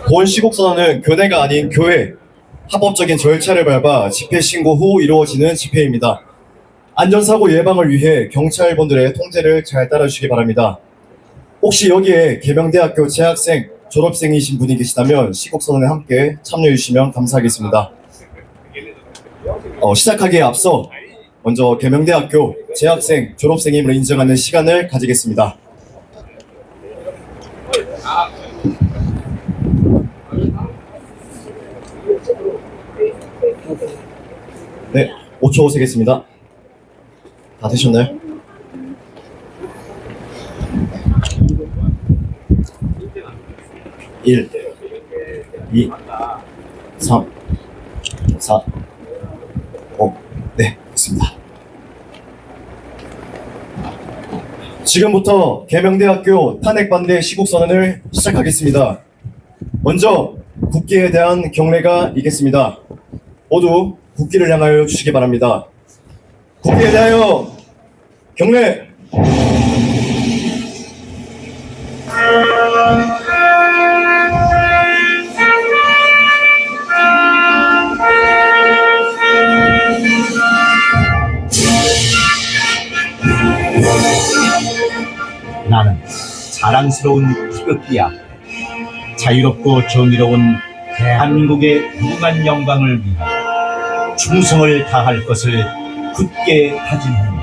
본 시국선언은 교내가 아닌 교회, 합법적인 절차를 밟아 집회 신고 후 이루어지는 집회입니다. 안전사고 예방을 위해 경찰분들의 통제를 잘 따라주시기 바랍니다. 혹시 여기에 계명대학교 재학생, 졸업생이신 분이 계시다면 시국선언에 함께 참여해 주시면 감사하겠습니다. 시작하기에 앞서 먼저 계명대학교 재학생, 졸업생임을 인정하는 시간을 가지겠습니다. 네, 5초 세겠습니다. 다 되셨나요? 일, 2, 3, 4, 5. 네, 됐습니다. 지금부터 계명대학교 탄핵반대 시국선언을 시작하겠습니다. 먼저 국기에 대한 경례가 있겠습니다. 모두 국기를 향하여 주시기 바랍니다. 국기에 대하여 경례! 나는 자랑스러운 태극기야. 자유롭고 정의로운 대한민국의 무궁한 영광을 위해 충성을 다할 것을 굳게 다짐한다.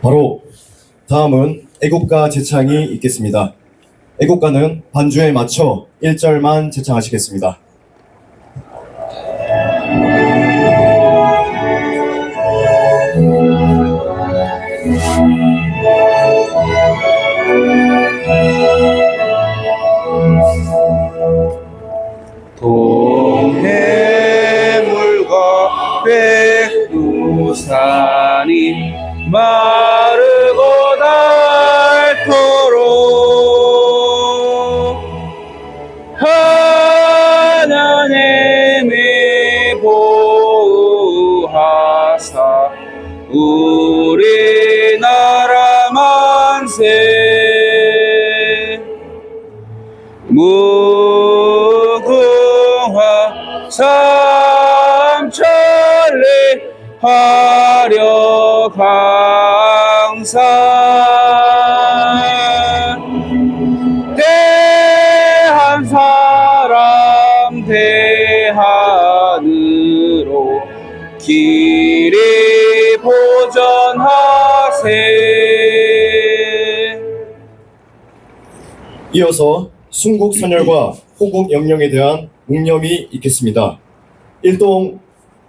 바로 다음은 애국가 제창이 있겠습니다. 애국가는 반주에 맞춰 1절만 제창하시겠습니다. 동해물과 백두산이 마르고 닳도록 하나님이 보호하사 우리나라 만세. 무궁화 삼천리 하려 강산 대한 사람 대한으로 길이 보전하세. 이어서 순국선열과 호국영령에 대한 묵념이 있겠습니다. 일동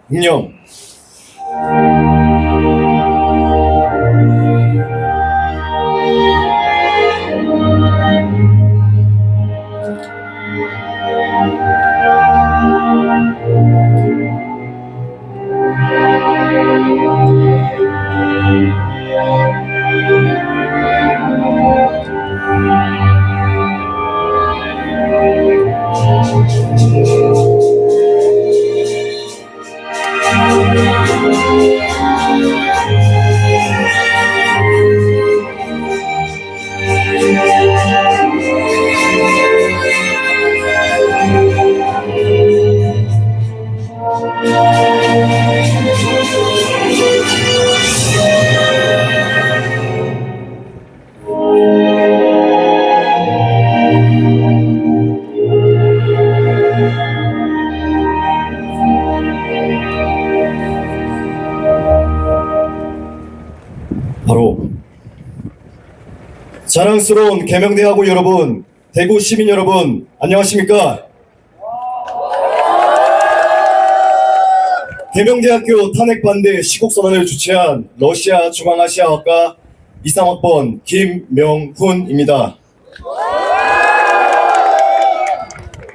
묵념. 바로 자랑스러운 계명대학우 여러분, 대구 시민 여러분, 안녕하십니까? 계명대학교 탄핵반대 시국선언을 주최한 러시아 중앙아시아학과 23학번 김명훈입니다.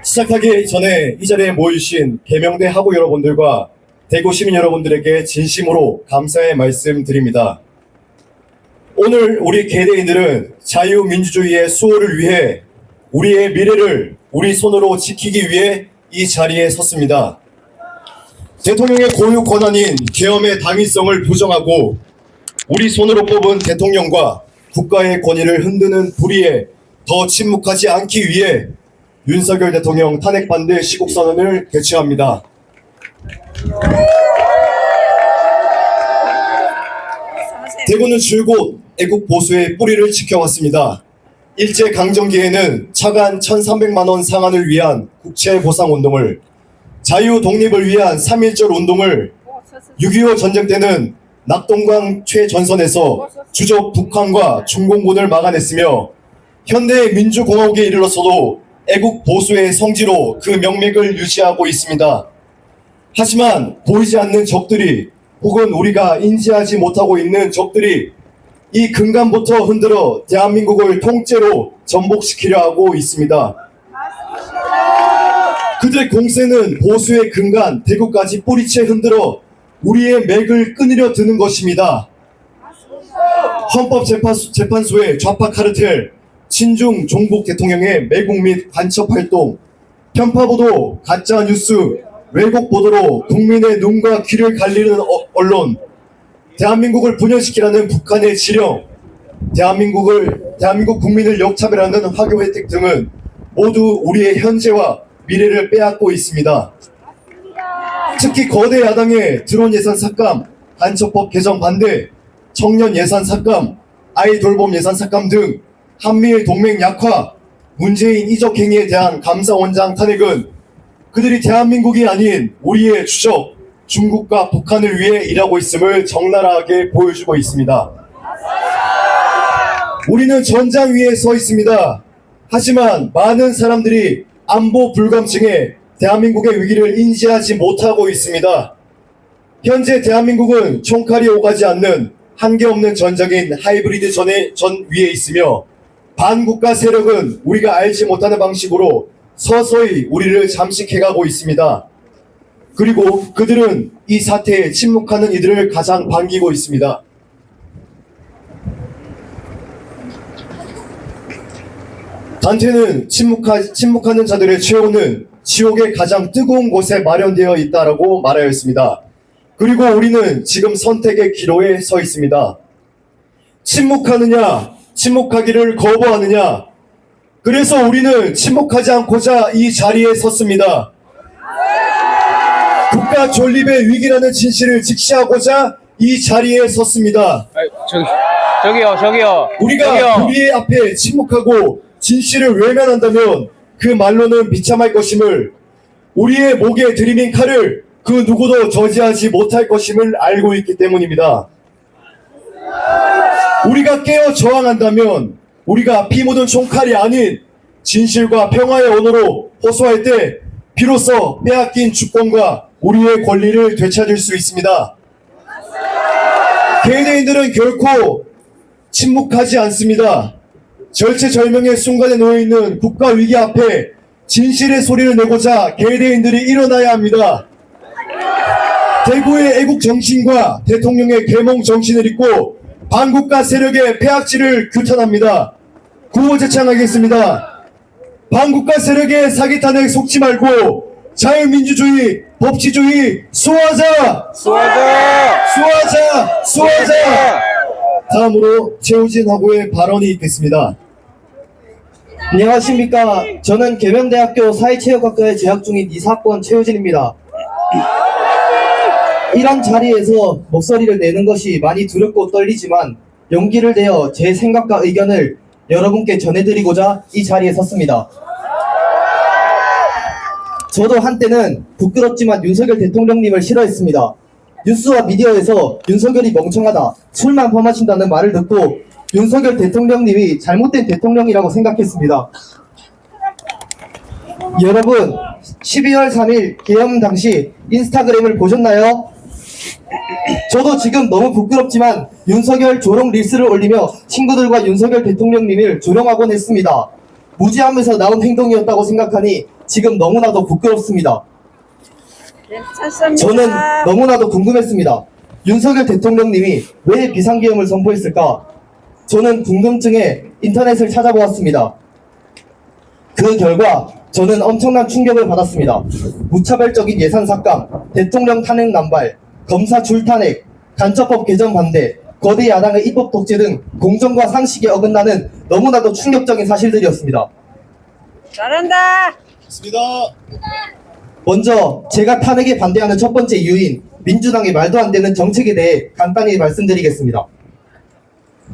시작하기 전에 이 자리에 모이신 계명대 학우 여러분들과 대구 시민 여러분들에게 진심으로 감사의 말씀 드립니다. 오늘 우리 계대인들은 자유민주주의의 수호를 위해 우리의 미래를 우리 손으로 지키기 위해 이 자리에 섰습니다. 대통령의 고유 권한인 계엄의 당위성을 부정하고 우리 손으로 뽑은 대통령과 국가의 권위를 흔드는 불의에 더 침묵하지 않기 위해 윤석열 대통령 탄핵 반대 시국선언을 개최합니다. 대구는 줄곧 애국 보수의 뿌리를 지켜왔습니다. 일제 강점기에는 차관 1,300만 원 상한을 위한 국채 보상 운동을, 자유 독립을 위한 3.1절 운동을, 6.25 전쟁 때는 낙동강 최전선에서 주적 북한과 중공군을 막아냈으며 현대의 민주공화국에 이르러서도 애국 보수의 성지로 그 명맥을 유지하고 있습니다. 하지만 보이지 않는 적들이 혹은 우리가 인지하지 못하고 있는 적들이 이 근간부터 흔들어 대한민국을 통째로 전복시키려 하고 있습니다. 그들의 공세는 보수의 근간 대구까지 뿌리채 흔들어 우리의 맥을 끊으려 드는 것입니다. 헌법재판소의 좌파 카르텔, 친중 종북 대통령의 매국 및 간첩 활동, 편파보도, 가짜뉴스, 왜곡 보도로 국민의 눈과 귀를 갈리는 언론, 대한민국을 분열시키라는 북한의 지령, 대한민국 국민을 역차별하는 화교 혜택 등은 모두 우리의 현재와 미래를 빼앗고 있습니다. 특히 거대 야당의 드론 예산 삭감, 간첩법 개정 반대, 청년 예산 삭감, 아이 돌봄 예산 삭감 등 한미일 동맹 약화, 문재인 이적 행위에 대한 감사원장 탄핵은 그들이 대한민국이 아닌 우리의 주적, 중국과 북한을 위해 일하고 있음을 적나라하게 보여주고 있습니다. 우리는 전장 위에 서 있습니다. 하지만 많은 사람들이 안보 불감증에 대한민국의 위기를 인지하지 못하고 있습니다. 현재 대한민국은 총칼이 오가지 않는 한계없는 전장인 하이브리드 전 위에 있으며 반국가 세력은 우리가 알지 못하는 방식으로 서서히 우리를 잠식해가고 있습니다. 그리고 그들은 이 사태에 침묵하는 이들을 가장 반기고 있습니다. 단테는 침묵하는 자들의 최후는 지옥의 가장 뜨거운 곳에 마련되어 있다라고 말하였습니다. 그리고 우리는 지금 선택의 기로에 서 있습니다. 침묵하느냐, 침묵하기를 거부하느냐. 그래서 우리는 침묵하지 않고자 이 자리에 섰습니다. 국가 존립의 위기라는 진실을 직시하고자 이 자리에 섰습니다. 저기요. 우리가 불의의 앞에 침묵하고 진실을 외면한다면 그 말로는 비참할 것임을, 우리의 목에 들이민 칼을 그 누구도 저지하지 못할 것임을 알고 있기 때문입니다. 우리가 깨어 저항한다면 우리가 피 묻은 총칼이 아닌 진실과 평화의 언어로 호소할 때 비로소 빼앗긴 주권과 우리의 권리를 되찾을 수 있습니다. 개개인들은 결코 침묵하지 않습니다. 절체절명의 순간에 놓여있는 국가 위기 앞에 진실의 소리를 내고자 개개인들이 일어나야 합니다. 대구의 애국 정신과 대통령의 계몽 정신을 잇고 반국가 세력의 폐악질을 규탄합니다. 구호제창하겠습니다. 반국가 세력의 사기탄핵 속지 말고 자유민주주의, 법치주의 수호하자! 수호하자! 다음으로 최우진 하고의 발언이 있겠습니다. 안녕하십니까. 저는 계명대학교 사회체육학과에 재학 중인 이사학번 최우진입니다. 이런 자리에서 목소리를 내는 것이 많이 두렵고 떨리지만 용기를 내어 제 생각과 의견을 여러분께 전해드리고자 이 자리에 섰습니다. 저도 한때는 부끄럽지만 윤석열 대통령님을 싫어했습니다. 뉴스와 미디어에서 윤석열이 멍청하다, 술만 범하신다는 말을 듣고 윤석열 대통령님이 잘못된 대통령이라고 생각했습니다. 여러분, 12월 3일 계엄 당시 인스타그램을 보셨나요? 저도 지금 너무 부끄럽지만 윤석열 조롱 릴스를 올리며 친구들과 윤석열 대통령님을 조롱하곤 했습니다. 무지하면서 나온 행동이었다고 생각하니 지금 너무나도 부끄럽습니다. 저는 너무나도 궁금했습니다. 윤석열 대통령님이 왜 비상계엄을 선포했을까? 저는 궁금증에 인터넷을 찾아보았습니다. 그 결과 저는 엄청난 충격을 받았습니다. 무차별적인 예산 삭감, 대통령 탄핵 남발, 검사 줄탄핵, 간첩법 개정 반대, 거대 야당의 입법 독재 등 공정과 상식에 어긋나는 너무나도 충격적인 사실들이었습니다. 잘한다. 맞습니다. 먼저 제가 탄핵에 반대하는 첫 번째 이유인 민주당의 말도 안 되는 정책에 대해 간단히 말씀드리겠습니다.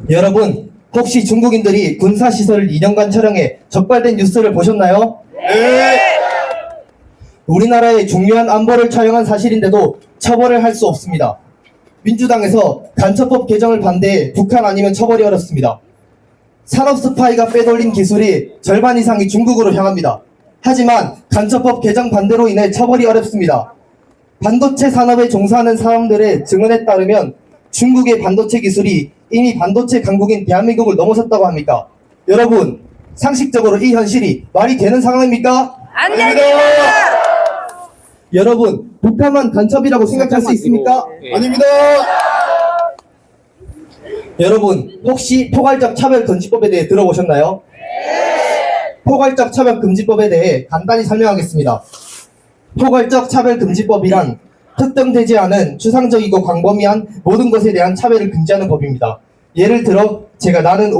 여러분, 혹시 중국인들이 군사시설을 2년간 촬영해 적발된 뉴스를 보셨나요? 네. 우리나라의 중요한 안보를 촬영한 사실인데도 처벌을 할 수 없습니다. 민주당에서 간첩법 개정을 반대해 북한 아니면 처벌이 어렵습니다. 산업 스파이가 빼돌린 기술이 절반 이상이 중국으로 향합니다. 하지만 간첩법 개정 반대로 인해 처벌이 어렵습니다. 반도체 산업에 종사하는 사람들의 증언에 따르면 중국의 반도체 기술이 이미 반도체 강국인 대한민국을 넘어섰다고 합니까? 여러분, 상식적으로 이 현실이 말이 되는 상황입니까? 안 됩니다. 여러분, 북한만 간첩이라고 생각할 수 있습니까? 아닙니다. 여러분, 혹시 포괄적 차별금지법에 대해 들어보셨나요? 포괄적 차별금지법에 대해 간단히 설명하겠습니다. 포괄적 차별금지법이란 특정되지 않은 추상적이고 광범위한 모든 것에 대한 차별을 금지하는 법입니다. 예를 들어 제가 나는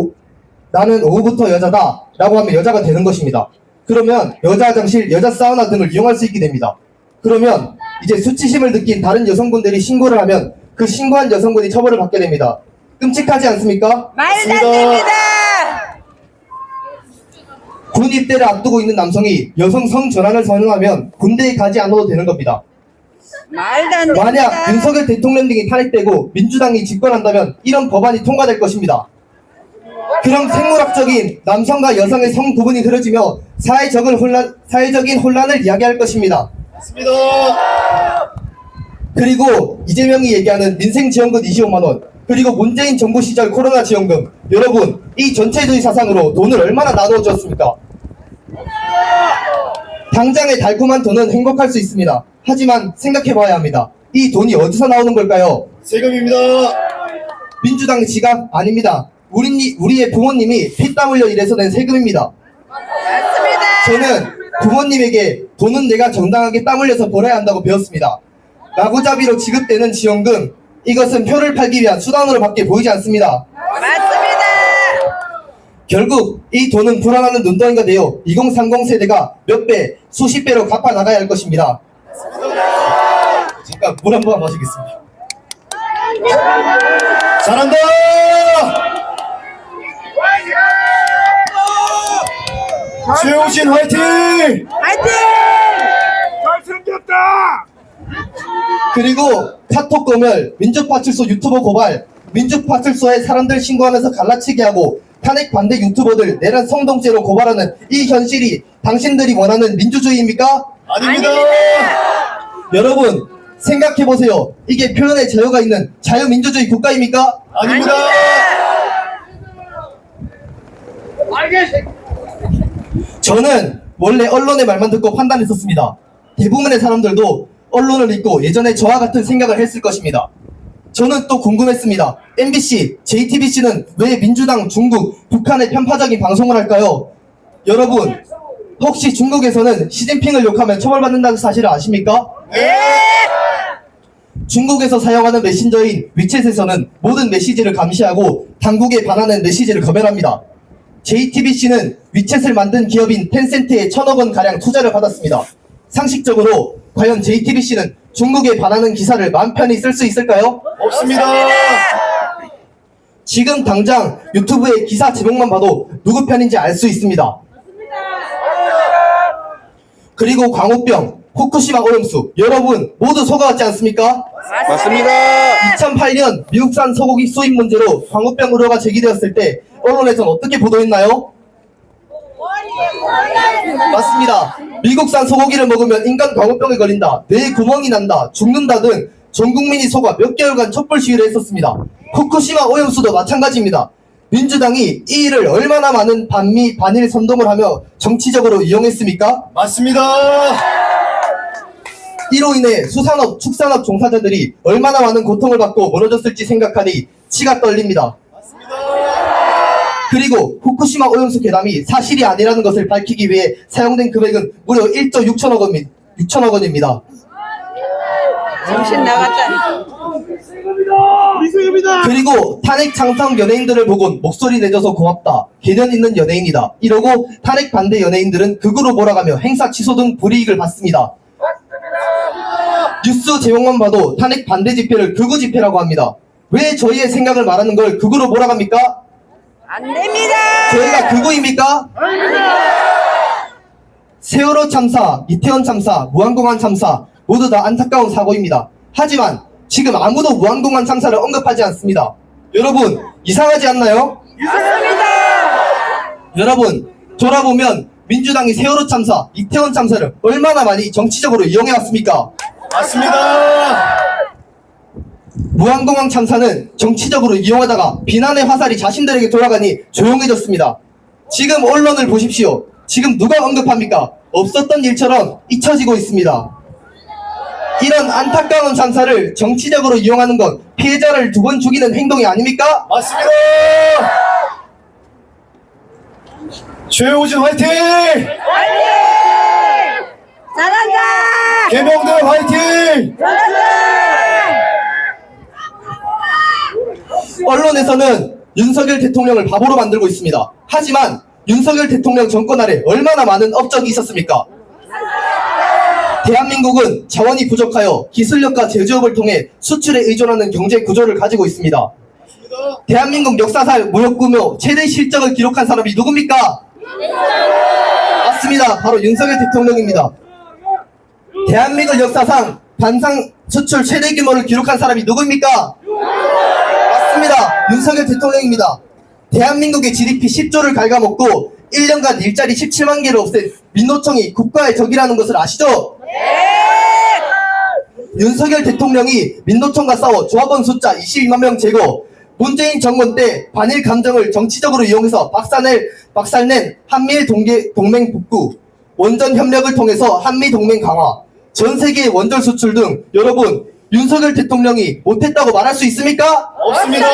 오후부터 여자다 라고 하면 여자가 되는 것입니다. 그러면 여자 화장실, 여자 사우나 등을 이용할 수 있게 됩니다. 그러면 이제 수치심을 느낀 다른 여성분들이 신고를 하면 그 신고한 여성분이 처벌을 받게 됩니다. 끔찍하지 않습니까? 말도 안 됩니다. 군 입대를 앞두고 있는 남성이 여성 성전환을 선언하면 군대에 가지 않아도 되는 겁니다. 말도 안 됩니다. 만약 윤석열 대통령 등이 탄핵되고 민주당이 집권한다면 이런 법안이 통과될 것입니다. 그럼 생물학적인 남성과 여성의 성 구분이 흐려지며 사회적인 혼란을 이야기할 것입니다. 맞습니다. 그리고 이재명이 얘기하는 민생지원금 25만원, 그리고 문재인 정부 시절 코로나 지원금, 여러분, 이 전체주의 사상으로 돈을 얼마나 나누어 줬습니까? 당장의 달콤한 돈은 행복할 수 있습니다. 하지만 생각해봐야 합니다. 이 돈이 어디서 나오는 걸까요? 세금입니다. 민주당 지갑 아닙니다. 우리의 부모님이 피땀 흘려 일해서 낸 세금입니다. 맞습니다. 저는 부모님에게 돈은 내가 정당하게 땀 흘려서 벌어야 한다고 배웠습니다. 마구잡이로 지급되는 지원금, 이것은 표를 팔기 위한 수단으로 밖에 보이지 않습니다. 맞습니다. 결국 이 돈은 불어나는 눈덩이가 되어 2030 세대가 몇 배, 수십 배로 갚아 나가야 할 것입니다. 잠깐 물 한 번 마시겠습니다. 잘한다. 최우신 화이팅! 화이팅! 그리고 카톡 검열, 민주파출소 유튜버 고발, 민주파출소에 사람들 신고하면서 갈라치게 하고 탄핵 반대 유튜버들 내란 성동죄로 고발하는 이 현실이 당신들이 원하는 민주주의입니까? 아닙니다. 여러분, 생각해보세요. 이게 표현의 자유가 있는 자유민주주의 국가입니까? 아닙니다. 저는 원래 언론의 말만 듣고 판단했었습니다. 대부분의 사람들도 언론을 믿고 예전에 저와 같은 생각을 했을 것입니다. 저는 또 궁금했습니다. MBC, JTBC는 왜 민주당, 중국, 북한의 편파적인 방송을 할까요? 여러분, 혹시 중국에서는 시진핑을 욕하면 처벌받는다는 사실을 아십니까? 네. 중국에서 사용하는 메신저인 위챗에서는 모든 메시지를 감시하고 당국에 반하는 메시지를 검열합니다. JTBC는 위챗을 만든 기업인 텐센트에 1,000억 원 가량 투자를 받았습니다. 상식적으로 과연 JTBC는 중국에 반하는 기사를 마음 편히 쓸 수 있을까요? 없습니다. 지금 당장 유튜브의 기사 제목만 봐도 누구 편인지 알 수 있습니다. 그리고 광우병, 후쿠시마 오염수, 여러분 모두 속아왔지 않습니까? 맞습니다. 2008년 미국산 소고기 수입 문제로 광우병 의료가 제기되었을 때 언론에서는 어떻게 보도했나요? 맞습니다. 미국산 소고기를 먹으면 인간 광우병에 걸린다, 뇌에 구멍이 난다, 죽는다 등 전 국민이 속아 몇 개월간 촛불 시위를 했었습니다. 후쿠시마 오염수도 마찬가지입니다. 민주당이 이 일을 얼마나 많은 반미, 반일 선동을 하며 정치적으로 이용했습니까? 맞습니다. 이로 인해 수산업, 축산업 종사자들이 얼마나 많은 고통을 받고 멀어졌을지 생각하니 치가 떨립니다. 그리고 후쿠시마 오염수 괴담이 사실이 아니라는 것을 밝히기 위해 사용된 금액은 무려 1조 6천억 원입니다. 정신 나갔다. 그리고 탄핵 찬성 연예인들을 보곤 목소리 내줘서 고맙다. 개념 있는 연예인이다. 이러고 탄핵 반대 연예인들은 극으로 몰아가며 행사 취소 등 불이익을 받습니다. 뉴스 제목만 봐도 탄핵 반대 집회를 극우 집회라고 합니다. 왜 저희의 생각을 말하는 걸 극으로 몰아갑니까? 안 됩니다. 저희가 극우입니까? 세월호 참사, 이태원 참사, 무한공항 참사 모두 다 안타까운 사고입니다. 하지만 지금 아무도 무한공항 참사를 언급하지 않습니다. 여러분 이상하지 않나요? 맞습니다. 여러분 돌아보면 민주당이 세월호 참사, 이태원 참사를 얼마나 많이 정치적으로 이용해왔습니까? 맞습니다. 무한공항 참사는 정치적으로 이용하다가 비난의 화살이 자신들에게 돌아가니 조용해졌습니다. 지금 언론을 보십시오. 지금 누가 언급합니까? 없었던 일처럼 잊혀지고 있습니다. 이런 안타까운 참사를 정치적으로 이용하는 건 피해자를 2번 죽이는 행동이 아닙니까? 맞습니다. 최우진 화이팅! 잘한다. 개명대 화이팅! 언론에서는 윤석열 대통령을 바보로 만들고 있습니다. 하지만 윤석열 대통령 정권 아래 얼마나 많은 업적이 있었습니까? 대한민국은 자원이 부족하여 기술력과 제조업을 통해 수출에 의존하는 경제 구조를 가지고 있습니다. 대한민국 역사상 무역 규모 최대 실적을 기록한 사람이 누굽니까? 맞습니다. 바로 윤석열 대통령입니다. 대한민국 역사상 반상 수출 최대 규모를 기록한 사람이 누구입니까? 맞습니다. 윤석열 대통령입니다. 대한민국의 GDP 10조를 갉아먹고 1년간 일자리 17만 개를 없앤 민노총이 국가의 적이라는 것을 아시죠? 윤석열 대통령이 민노총과 싸워 조합원 숫자 22만 명 제거, 문재인 정권 때 반일 감정을 정치적으로 이용해서 박살낸 한미일 동맹 복구, 원전 협력을 통해서 한미 동맹 강화, 전 세계 원전 수출 등 여러분 윤석열 대통령이 못했다고 말할 수 있습니까? 없습니다.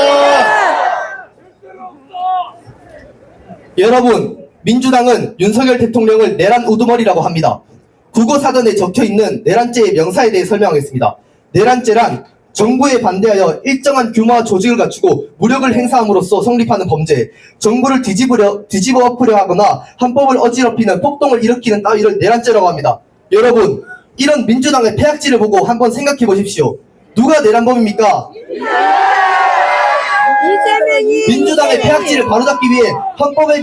여러분 민주당은 윤석열 대통령을 내란 우두머리라고 합니다. 국어사전에 적혀있는 내란죄의 명사에 대해 설명하겠습니다. 내란죄란 정부에 반대하여 일정한 규모와 조직을 갖추고 무력을 행사함으로써 성립하는 범죄, 정부를 뒤집어 엎으려 하거나 헌법을 어지럽히는 폭동을 일으키는 따위를 내란죄라고 합니다. 여러분 이런 민주당의 폐악질을 보고 한번 생각해 보십시오. 누가 내란범입니까? 이재명이. 민주당의 폐악질을 바로잡기 위해 헌법에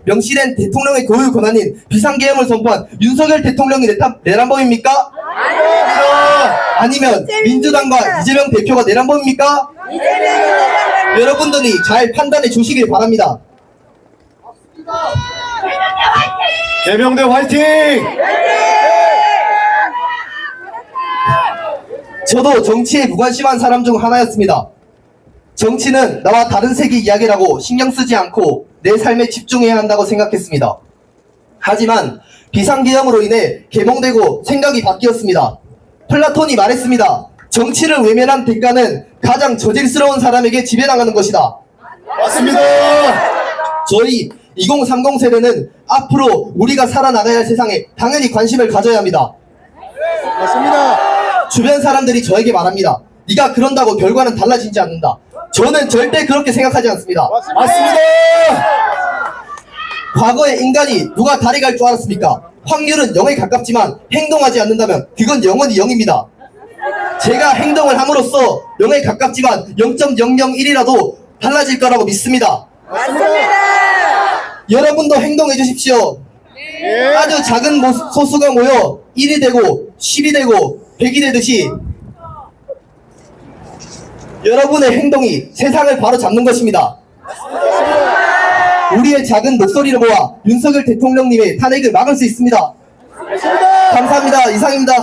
명시된 대통령의 고유 권한인 비상계엄을 선포한 윤석열 대통령이 내란범입니까? 아니면 민주당과 이재명 대표가 내란범입니까? 이재명이. 여러분들이 잘 판단해 주시길 바랍니다. 개명대 화이팅! 저도 정치에 무관심한 사람 중 하나였습니다. 정치는 나와 다른 세계 이야기라고 신경 쓰지 않고 내 삶에 집중해야 한다고 생각했습니다. 하지만 비상계엄으로 인해 개몽되고 생각이 바뀌었습니다. 플라톤이 말했습니다. 정치를 외면한 대가는 가장 저질스러운 사람에게 지배당하는 것이다. 맞습니다. 저희 2030 세대는 앞으로 우리가 살아나가야 할 세상에 당연히 관심을 가져야 합니다. 맞습니다. 주변 사람들이 저에게 말합니다. 네가 그런다고 결과는 달라지지 않는다. 저는 절대 그렇게 생각하지 않습니다. 맞습니다. 과거에 인간이 누가 달에 갈 줄 알았습니까? 확률은 0에 가깝지만 행동하지 않는다면 그건 영원히 0입니다. 제가 행동을 함으로써 0에 가깝지만 0.001이라도 달라질 거라고 믿습니다. 맞습니다. 여러분도 행동해 주십시오. 아주 작은 소수가 모여 1이 되고 10이 되고 100이 되듯이 여러분의 행동이 세상을 바로 잡는 것입니다. 우리의 작은 목소리를 모아 윤석열 대통령님의 탄핵을 막을 수 있습니다. 감사합니다. 이상입니다.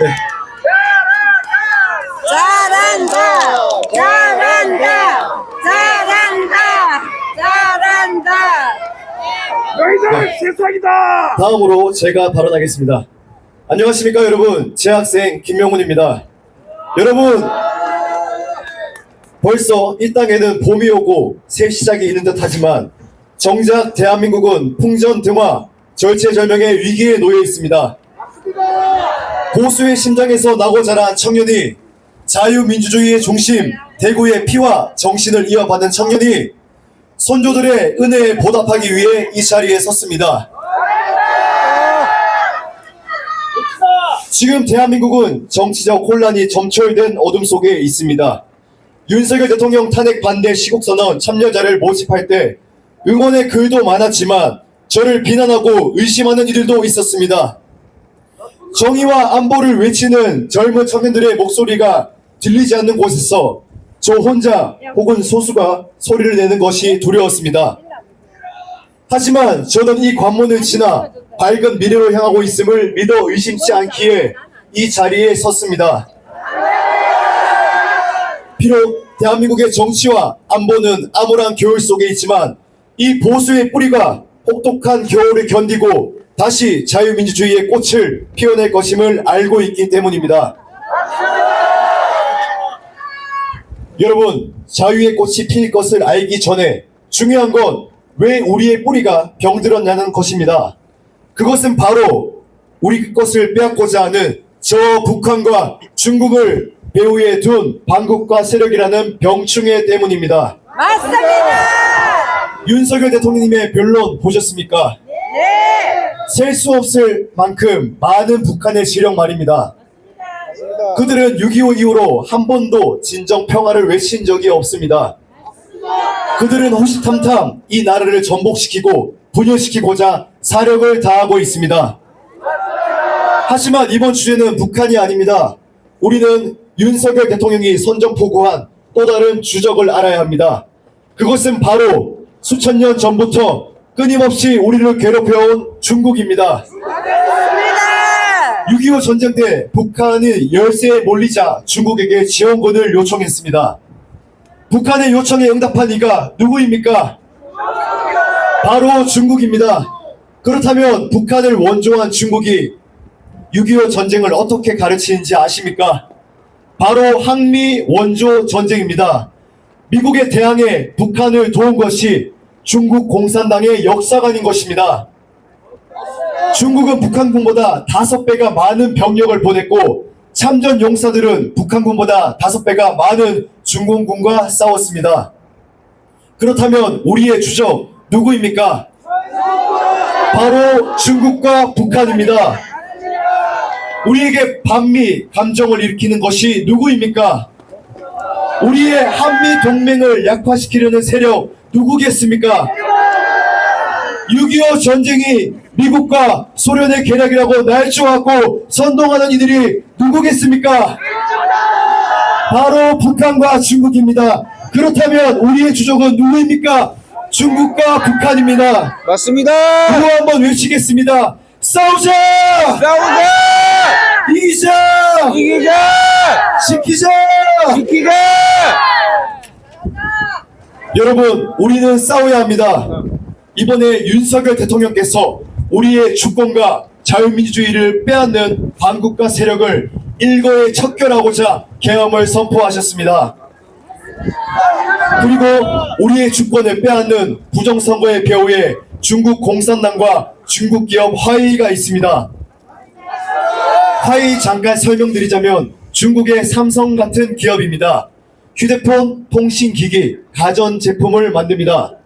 네. 잘한다. 잘한다. 잘한다. 잘한다. 너희들 세상이다! 다음으로 제가 발언하겠습니다. 안녕하십니까 여러분. 재학생 김명훈입니다. 여러분, 벌써 이 땅에는 봄이 오고 새 시작이 있는 듯 하지만 정작 대한민국은 풍전등화, 절체절명의 위기에 놓여 있습니다. 고수의 심장에서 나고 자란 청년이, 자유민주주의의 중심 대구의 피와 정신을 이어받은 청년이 선조들의 은혜에 보답하기 위해 이 자리에 섰습니다. 지금 대한민국은 정치적 혼란이 점철된 어둠 속에 있습니다. 윤석열 대통령 탄핵 반대 시국선언 참여자를 모집할 때 응원의 글도 많았지만 저를 비난하고 의심하는 이들도 있었습니다. 정의와 안보를 외치는 젊은 청년들의 목소리가 들리지 않는 곳에서 저 혼자 혹은 소수가 소리를 내는 것이 두려웠습니다. 하지만 저는 이 관문을 지나 밝은 미래로 향하고 있음을 믿어 의심치 않기에 이 자리에 섰습니다. 비록 대한민국의 정치와 안보는 암울한 겨울 속에 있지만 이 보수의 뿌리가 혹독한 겨울을 견디고 다시 자유민주주의의 꽃을 피워낼 것임을 알고 있기 때문입니다. 여러분, 자유의 꽃이 필 것을 알기 전에 중요한 건 왜 우리의 뿌리가 병들었냐는 것입니다. 그것은 바로 우리 것을 빼앗고자 하는 저 북한과 중국을 배후에 둔 반국가 세력이라는 병충해 때문입니다. 맞습니다. 윤석열 대통령님의 변론 보셨습니까? 네. 셀 수 없을 만큼 많은 북한의 지령 말입니다. 그들은 6.25 이후로 한 번도 진정 평화를 외친 적이 없습니다. 그들은 호시탐탐 이 나라를 전복시키고 분열시키고자 사력을 다하고 있습니다. 하지만 이번 주제는 북한이 아닙니다. 우리는 윤석열 대통령이 선전포고한 또 다른 주적을 알아야 합니다. 그것은 바로 수천 년 전부터 끊임없이 우리를 괴롭혀온 중국입니다. 6.25 전쟁 때 북한이 열세에 몰리자 중국에게 지원군을 요청했습니다. 북한의 요청에 응답한 이가 누구입니까? 바로 중국입니다. 그렇다면 북한을 원조한 중국이 6.25 전쟁을 어떻게 가르치는지 아십니까? 바로 항미 원조 전쟁입니다. 미국에 대항해 북한을 도운 것이 중국 공산당의 역사관인 것입니다. 중국은 북한군보다 5배가 많은 병력을 보냈고 참전 용사들은 북한군보다 5배가 많은 중공군과 싸웠습니다. 그렇다면 우리의 주적 누구입니까? 바로 중국과 북한입니다. 우리에게 반미 감정을 일으키는 것이 누구입니까? 우리의 한미 동맹을 약화시키려는 세력 누구겠습니까? 6.25 전쟁이 미국과 소련의 계략이라고 날조하고 선동하는 이들이 누구겠습니까? 바로 북한과 중국입니다. 그렇다면 우리의 주적은 누구입니까? 중국과 북한입니다. 맞습니다. 구호 한번 외치겠습니다. 싸우자! 싸우자! 이기자! 이기자! 지키자! 지키자! 여러분, 우리는 싸워야 합니다. 이번에 윤석열 대통령께서 우리의 주권과 자유민주주의를 빼앗는 반국가 세력을 일거에 척결하고자 계엄을 선포하셨습니다. 그리고 우리의 주권을 빼앗는 부정선거의 배후에 중국 공산당과 중국 기업 화웨이가 있습니다. 화웨이 잠깐 설명드리자면 중국의 삼성 같은 기업입니다. 휴대폰, 통신기기, 가전제품을 만듭니다.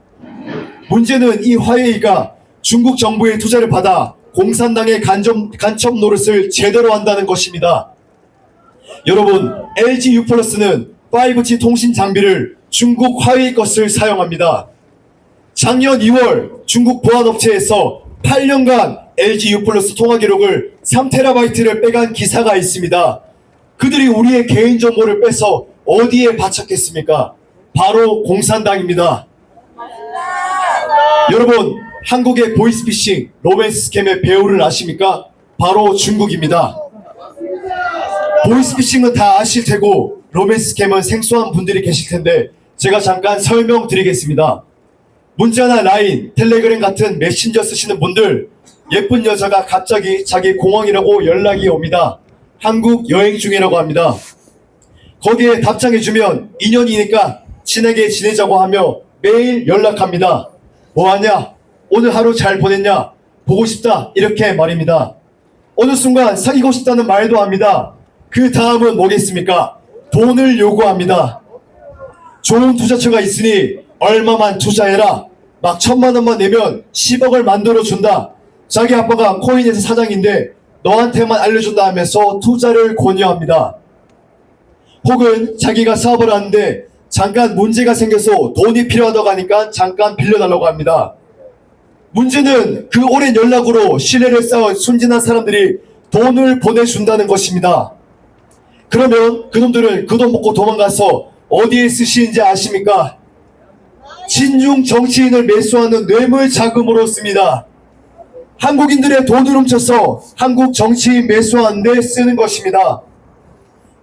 문제는 이 화웨이가 중국 정부의 투자를 받아 공산당의 간첩 노릇을 제대로 한다는 것입니다. 여러분, LG U+는 5G 통신 장비를 중국 화웨이 것을 사용합니다. 작년 2월 중국 보안업체에서 8년간 LG U+ 통화 기록을 3TB를 빼간 기사가 있습니다. 그들이 우리의 개인정보를 빼서 어디에 바쳤겠습니까? 바로 공산당입니다. 여러분, 한국의 보이스피싱, 로맨스 스캠의 배후를 아십니까? 바로 중국입니다. 보이스피싱은 다 아실 테고 로맨스 스캠은 생소한 분들이 계실 텐데 제가 잠깐 설명드리겠습니다. 문자나 라인, 텔레그램 같은 메신저 쓰시는 분들, 예쁜 여자가 갑자기 자기 공항이라고 연락이 옵니다. 한국 여행 중이라고 합니다. 거기에 답장해주면 인연이니까 친하게 지내자고 하며 매일 연락합니다. 뭐하냐? 오늘 하루 잘 보냈냐? 보고 싶다. 이렇게 말입니다. 어느 순간 사귀고 싶다는 말도 합니다. 그 다음은 뭐겠습니까? 돈을 요구합니다. 좋은 투자처가 있으니 얼마만 투자해라. 막 1,000만 원만 내면 10억을 만들어준다. 자기 아빠가 코인에서 사장인데 너한테만 알려준다 하면서 투자를 권유합니다. 혹은 자기가 사업을 하는데 잠깐 문제가 생겨서 돈이 필요하다고 하니까 잠깐 빌려달라고 합니다. 문제는 그 오랜 연락으로 신뢰를 쌓은 순진한 사람들이 돈을 보내준다는 것입니다. 그러면 그놈들은 그 돈 먹고 도망가서 어디에 쓰시는지 아십니까? 친중 정치인을 매수하는 뇌물 자금으로 씁니다. 한국인들의 돈을 훔쳐서 한국 정치인 매수하는 데 쓰는 것입니다.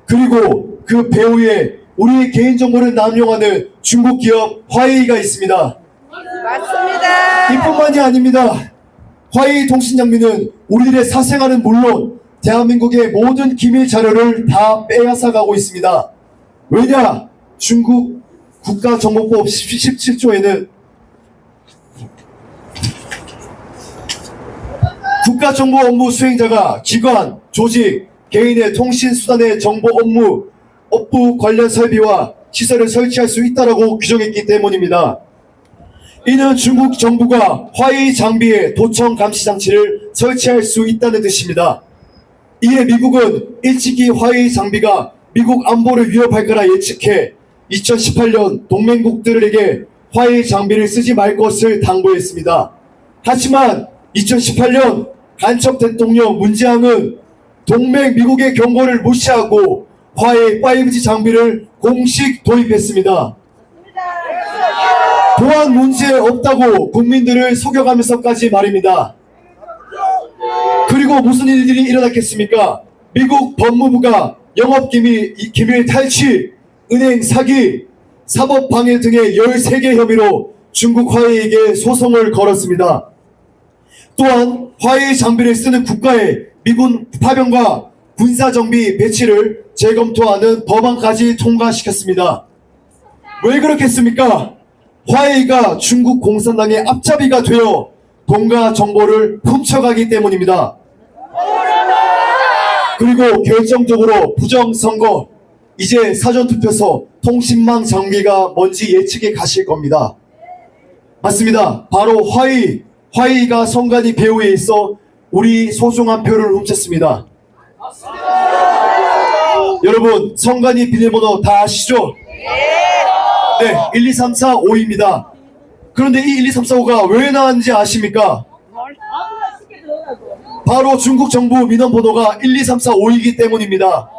그리고 그 배후에 우리의 개인정보를 남용하는 중국 기업 화웨이가 있습니다. 맞습니다. 이뿐만이 아닙니다. 화웨이 통신 장비는 우리들의 사생활은 물론 대한민국의 모든 기밀 자료를 다 빼앗아가고 있습니다. 왜냐? 중국 국가정보법 17조에는 국가정보 업무 수행자가 기관, 조직, 개인의 통신수단의 정보 업무 관련 설비와 시설을 설치할 수 있다라고 규정했기 때문입니다. 이는 중국 정부가 화웨이 장비에 도청 감시 장치를 설치할 수 있다는 뜻입니다. 이에 미국은 일찍이 화웨이 장비가 미국 안보를 위협할 거라 예측해 2018년 동맹국들에게 화웨이 장비를 쓰지 말 것을 당부했습니다. 하지만 2018년 간첩 대통령 문재앙은 동맹 미국의 경고를 무시하고 화웨이 5G 장비를 공식 도입했습니다. 보안 문제 없다고 국민들을 속여가면서까지 말입니다. 그리고 무슨 일들이 일어났겠습니까? 미국 법무부가 영업기밀 탈취, 은행 사기, 사법방해 등의 13개 혐의로 중국 화웨이에게 소송을 걸었습니다. 또한 화웨이 장비를 쓰는 국가에 미군 파병과 군사정비 배치를 재검토하는 법안까지 통과시켰습니다. 왜 그렇겠습니까? 화웨이가 중국 공산당의 앞잡이가 되어 동가 정보를 훔쳐가기 때문입니다. 그리고 결정적으로 부정선거, 이제 사전투표소, 통신망 장비가 뭔지 예측해 가실 겁니다. 맞습니다. 바로 화웨이가 선관위 배후에 있어 우리 소중한 표를 훔쳤습니다. 여러분, 선관위 비밀번호 다 아시죠? 네, 1, 2, 3, 4, 5입니다. 그런데 이 1, 2, 3, 4, 5가 왜 나왔는지 아십니까? 바로 중국 정부 민원번호가 1, 2, 3, 4, 5이기 때문입니다.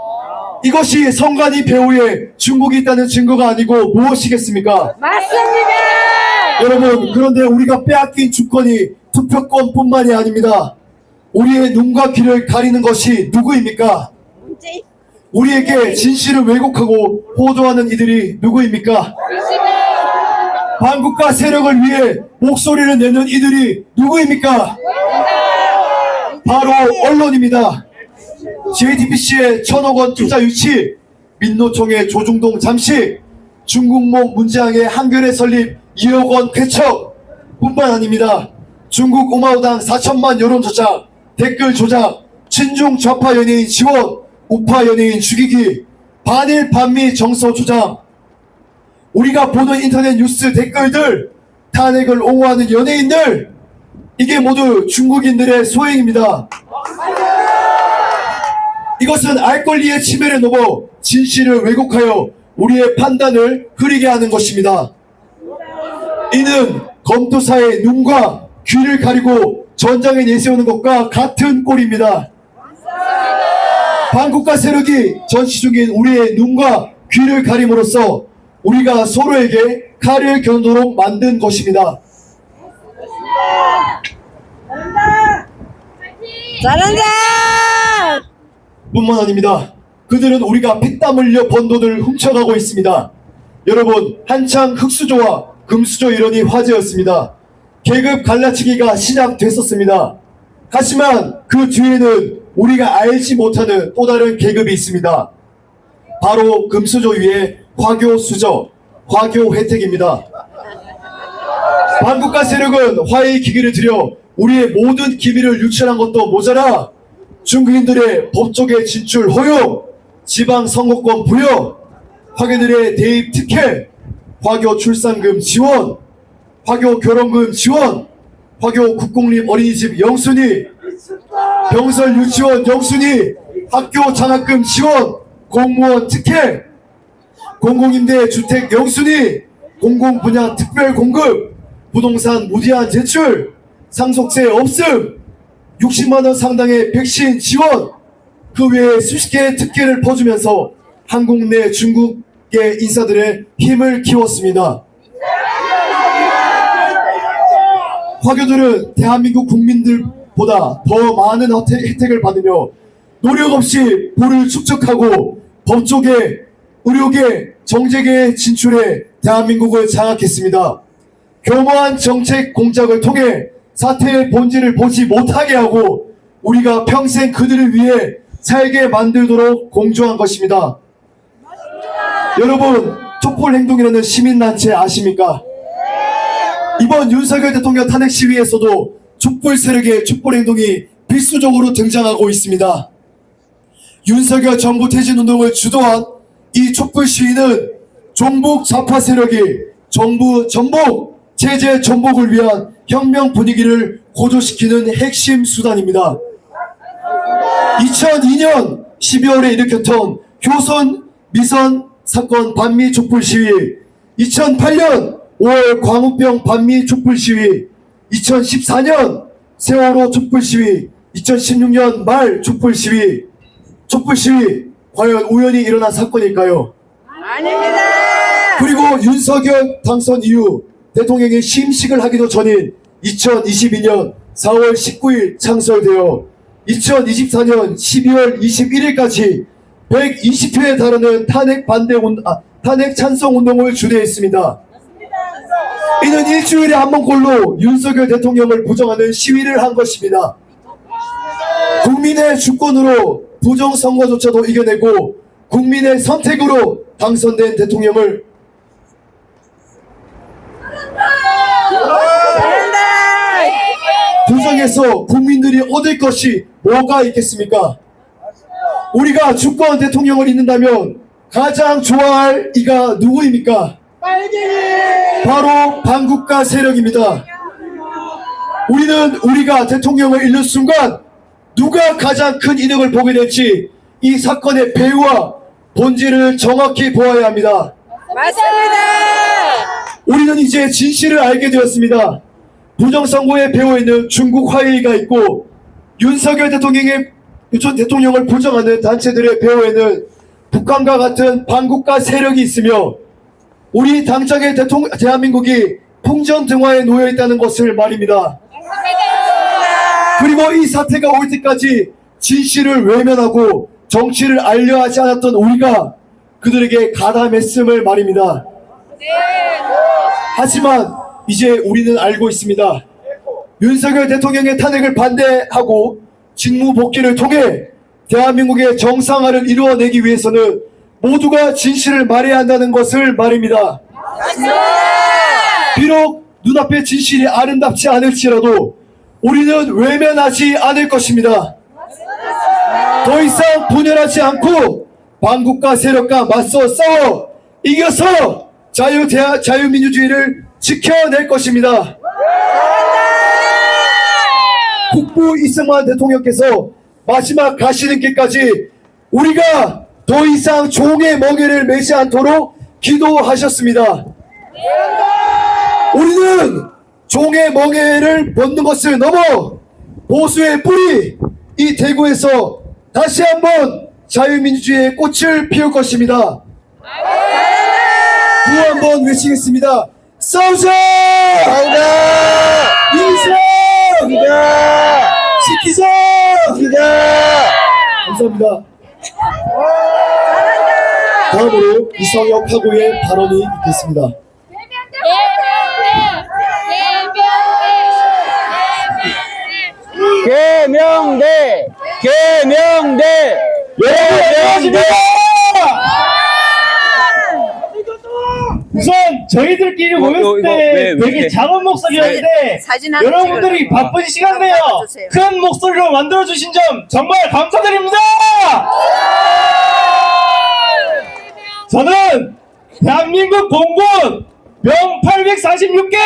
이것이 선관위 배후에 중국이 있다는 증거가 아니고 무엇이겠습니까? 맞습니다. 여러분, 그런데 우리가 빼앗긴 주권이 투표권뿐만이 아닙니다. 우리의 눈과 귀를 가리는 것이 누구입니까? 우리에게 진실을 왜곡하고 호도하는 이들이 누구입니까? 반국가 세력을 위해 목소리를 내는 이들이 누구입니까? 바로 언론입니다. JTBC의 1,000억 원 투자 유치, 민노총의 조중동 잠식, 중국몽 문재앙의 한겨레 설립 2억 원 쾌척 뿐만 아닙니다. 중국 오마오당 4천만 여론 조작, 댓글 조작, 친중 좌파 연예인 지원, 우파 연예인 죽이기, 반일 반미 정서 조장, 우리가 보는 인터넷 뉴스 댓글들, 탄핵을 옹호하는 연예인들, 이게 모두 중국인들의 소행입니다. 이것은 알 권리의 침해를 넘어 진실을 왜곡하여 우리의 판단을 흐리게 하는 것입니다. 이는 검토사의 눈과 귀를 가리고 전장에 내세우는 것과 같은 꼴입니다. 반국가 세력이 전시 중인 우리의 눈과 귀를 가림으로써 우리가 서로에게 칼을 겨누도록 만든 것입니다. 잘한다. 뿐만 아닙니다. 그들은 우리가 피땀 흘려 번 돈을 훔쳐가고 있습니다. 여러분, 한창 흑수저와 금수저 이론이 화제였습니다. 계급 갈라치기가 시작됐었습니다. 하지만 그 뒤에는 우리가 알지 못하는 또 다른 계급이 있습니다. 바로 금수저 위에 화교 수저, 화교 혜택입니다. 반국가 세력은 화해의 기기를 들여 우리의 모든 기밀을 유출한 것도 모자라 중국인들의 법조계 진출 허용, 지방 선거권 부여, 화교들의 대입 특혜, 화교 출산금 지원, 화교 결혼금 지원, 화교 국공립 어린이집 영순위, 병설 유치원 영순위, 학교 장학금 지원, 공무원 특혜, 공공임대 주택 영순위, 공공분야 특별 공급, 부동산 무제한 제출, 상속세 없음, 60만원 상당의 백신 지원, 그 외에 수십 개의 특혜를 퍼주면서 한국 내 중국의 인사들의 힘을 키웠습니다. 화교들은 대한민국 국민들보다 더 많은 혜택을 받으며 노력 없이 부를 축적하고 법조계, 의료계, 정재계에 진출해 대한민국을 장악했습니다. 교묘한 정책 공작을 통해 사태의 본질을 보지 못하게 하고 우리가 평생 그들을 위해 살게 만들도록 공조한 것입니다. 여러분, 촛불행동이라는 시민단체 아십니까? 이번 윤석열 대통령 탄핵 시위에서도 촛불 세력의 촛불행동이 필수적으로 등장하고 있습니다. 윤석열 정부 퇴진운동을 주도한 이 촛불 시위는 종북 좌파 세력이 정부 전복, 체제 전복을 위한 혁명 분위기를 고조시키는 핵심 수단입니다. 2002년 12월에 일으켰던 교선 미선 사건 반미 촛불 시위, 2008년 5월 광우병 반미 촛불 시위, 2014년 세월호 촛불 시위, 2016년 말 촛불 시위, 과연 우연히 일어난 사건일까요? 아닙니다. 그리고 윤석열 당선 이후 대통령이 심식을 하기도 전인 2022년 4월 19일 창설되어 2024년 12월 21일까지 120회에 달하는 탄핵 찬성 운동을 주도했습니다. 이는 일주일에 한 번꼴로 윤석열 대통령을 부정하는 시위를 한 것입니다. 국민의 주권으로 부정선거조차도 이겨내고 국민의 선택으로 당선된 대통령을 부정해서 국민들이 얻을 것이 뭐가 있겠습니까? 우리가 주권 대통령을 잇는다면 가장 좋아할 이가 누구입니까? 바로 반국가 세력입니다. 우리는 우리가 대통령을 잃는 순간 누가 가장 큰 이득을 보게 될지 이 사건의 배후와 본질을 정확히 보아야 합니다. 맞습니다. 우리는 이제 진실을 알게 되었습니다. 부정선거의 배후에는 중국 화해가 있고 윤석열 대통령을 부정하는 단체들의 배후에는 북한과 같은 반국가 세력이 있으며 우리 당장의 대한민국이 풍전등화에 놓여 있다는 것을 말입니다. 그리고 이 사태가 올 때까지 진실을 외면하고 정치를 알려하지 않았던 우리가 그들에게 가담했음을 말입니다. 하지만 이제 우리는 알고 있습니다. 윤석열 대통령의 탄핵을 반대하고 직무 복귀를 통해 대한민국의 정상화를 이루어내기 위해서는 모두가 진실을 말해야 한다는 것을 말입니다. 비록 눈앞의 진실이 아름답지 않을지라도 우리는 외면하지 않을 것입니다. 더 이상 분열하지 않고 반국가 세력과 맞서 싸워 이겨서 자유민주주의를 지켜낼 것입니다. 국부 이승만 대통령께서 마지막 가시는 길까지 우리가 더 이상 종의 멍에를 매지 않도록 기도하셨습니다. 우리는 종의 멍에를 벗는 것을 넘어 보수의 뿌리 이 대구에서 다시 한번 자유민주주의의 꽃을 피울 것입니다. 구호 한번 외치겠습니다. 싸우자! 인생! 지키자! 감사합니다. 다음으로 이성혁 하고의 발언이 있겠습니다. 개명대! 개명대! 개명대! 저희들끼리 모였을 때 되게 작은 목소리였는데 사진 하나 여러분들이 찍으려고. 바쁜 시간 내에 받아주세요. 큰 목소리로 만들어주신 점 정말 감사드립니다. 저는 대한민국 공군 명 846개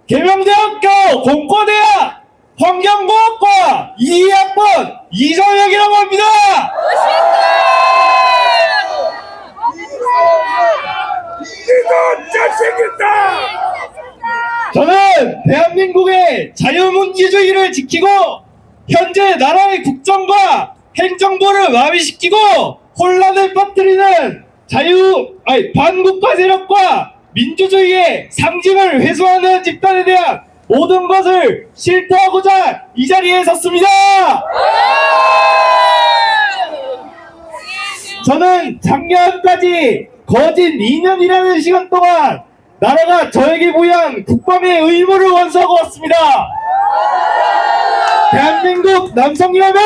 계명대학교 공과대학 환경공학과 2학번 이정혁이라고 합니다. 이거 잘생겼다. 저는 대한민국의 자유민주주의를 지키고 현재 나라의 국정과 행정부를 마비시키고 혼란을 퍼뜨리는 반국가 세력과 민주주의의 상징을 훼손하는 집단에 대한 모든 것을 실토하고자 이 자리에 섰습니다. 저는 작년까지 거짓 2년이라는 시간 동안 나라가 저에게 부여한 국방의 의무를 완수하고 왔습니다. 대한민국 남성이라면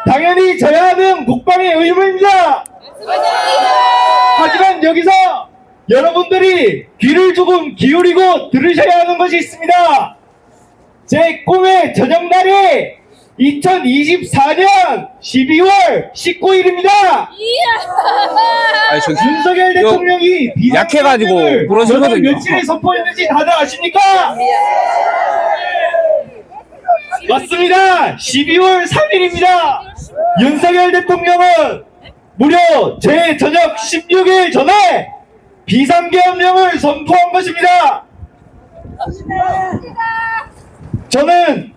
당연히 져야 하는 국방의 의무입니다. 하지만 여기서 여러분들이 귀를 조금 기울이고 들으셔야 하는 것이 있습니다. 제 꿈의 저녁날이 2024년 12월 19일입니다. 아니 저기 윤석열 이거 대통령이 약해가지고 비상경제를 부러지거든요. 며칠에 선포했는지 다들 아십니까? 맞습니다. 12월 3일입니다. 윤석열 대통령은 무려 제 저녁 16일 전에 비상계엄령을 선포한 것입니다. 저는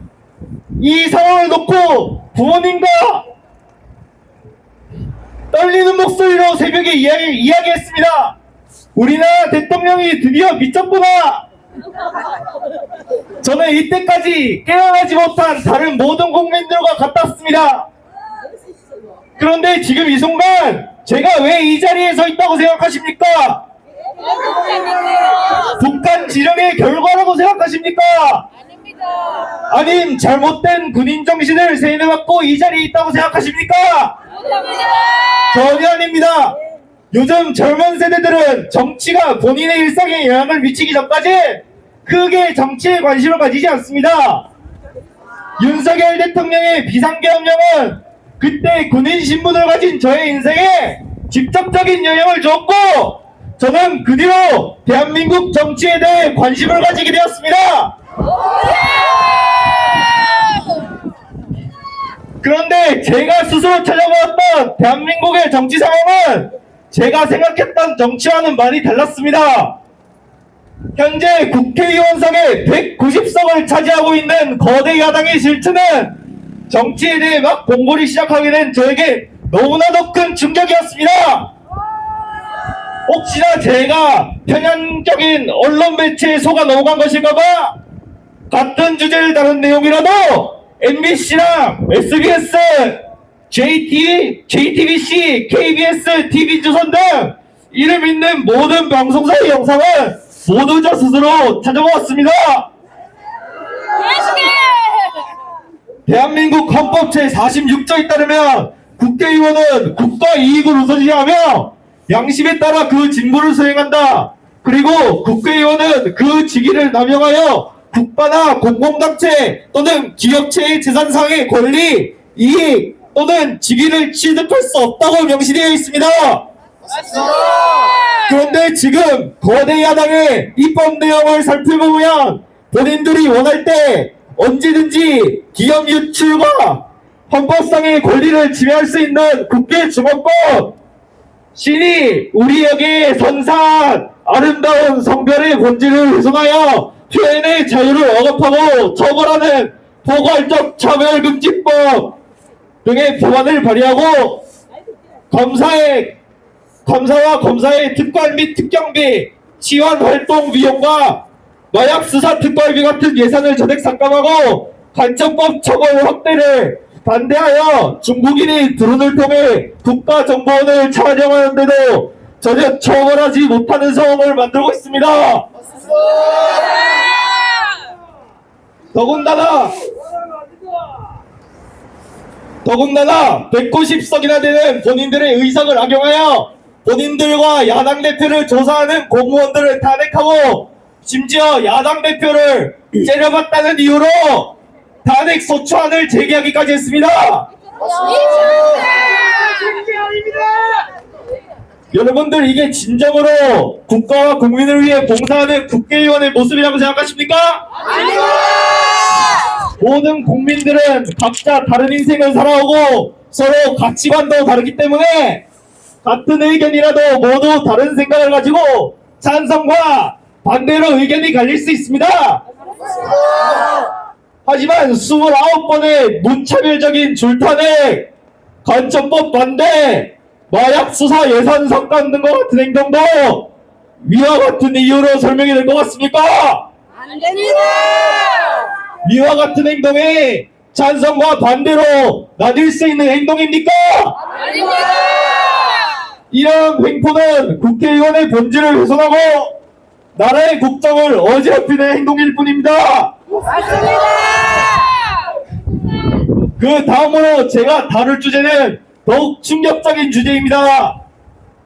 이 상황을 놓고 부모님과 떨리는 목소리로 새벽에 이야기했습니다. 우리나라 대통령이 드디어 미쳤구나. 저는 이때까지 깨어나지 못한 다른 모든 국민들과 같았습니다. 그런데 지금 이 순간 제가 왜 이 자리에 서 있다고 생각하십니까? 북한 지령의 결과라고 생각하십니까? 아님 잘못된 군인 정신을 세뇌받고 이 자리에 있다고 생각하십니까? 전혀 아닙니다. 요즘 젊은 세대들은 정치가 본인의 일상에 영향을 미치기 전까지 크게 정치에 관심을 가지지 않습니다. 윤석열 대통령의 비상계엄령은 그때 군인 신분을 가진 저의 인생에 직접적인 영향을 줬고 저는 그 뒤로 대한민국 정치에 대해 관심을 가지게 되었습니다. 그런데 제가 스스로 찾아보았던 대한민국의 정치 상황은 제가 생각했던 정치와는 많이 달랐습니다. 현재 국회의원석에 190석을 차지하고 있는 거대 야당의 실체는 정치에 대해 막 공부를 시작하게 된 저에게 너무나도 큰 충격이었습니다. 혹시나 제가 편향적인 언론 매체에 속아 넘어간 것일까봐 같은 주제를 다룬 내용이라도 MBC랑 SBS, JTBC, KBS, TV조선 등 이름 있는 모든 방송사의 영상을 모두 저 스스로 찾아보았습니다. 대한민국 헌법 제46조에 따르면 국회의원은 국가 이익을 우선시하며 양심에 따라 그 직무를 수행한다. 그리고 국회의원은 그 직위를 남용하여 국가나 공공단체 또는 기업체의 재산상의 권리, 이익 또는 직위를 취득할 수 없다고 명시되어 있습니다. 그런데 지금 거대 야당의 입법 내용을 살펴보면 본인들이 원할 때 언제든지 기업 유출과 헌법상의 권리를 침해할 수 있는 국회 주권법, 신이 우리에게 선사한 아름다운 성별의 본질을 훼손하여 표현의 자유를 억압하고 처벌하는 포괄적 차별금지법 등의 법안을 발의하고 검사와 검사의 특활 및 특경비, 치환활동 비용과 마약 수사 특활비 같은 예산을 전액 삭감하고 간첩법 처벌 확대를 반대하여 중국인이 드론을 통해 국가정보원을 촬영하는데도 전혀 처벌하지 못하는 상황을 만들고 있습니다. 더군다나 190석이나 되는 본인들의 의석을 악용하여 본인들과 야당 대표를 조사하는 공무원들을 탄핵하고 심지어 야당 대표를 째려봤다는 이유로 탄핵 소추안을 제기하기까지 했습니다. 여러분들 이게 진정으로 국가와 국민을 위해 봉사하는 국회의원의 모습이라고 생각하십니까? 아닙니다! 모든 국민들은 각자 다른 인생을 살아오고 서로 가치관도 다르기 때문에 같은 의견이라도 모두 다른 생각을 가지고 찬성과 반대로 의견이 갈릴 수 있습니다. 하지만 29번의 무차별적인 줄탄핵, 간첩법 반대, 마약 수사 예산 삭감 등과 같은 행동도 위와 같은 이유로 설명이 될 것 같습니까? 안 됩니다. 위와 같은 행동이 찬성과 반대로 나뉠 수 있는 행동입니까? 아닙니다. 이런 횡포는 국회의원의 본질을 훼손하고 나라의 국정을 어지럽히는 행동일 뿐입니다. 맞습니다. 그 다음으로 제가 다룰 주제는 더욱 충격적인 주제입니다.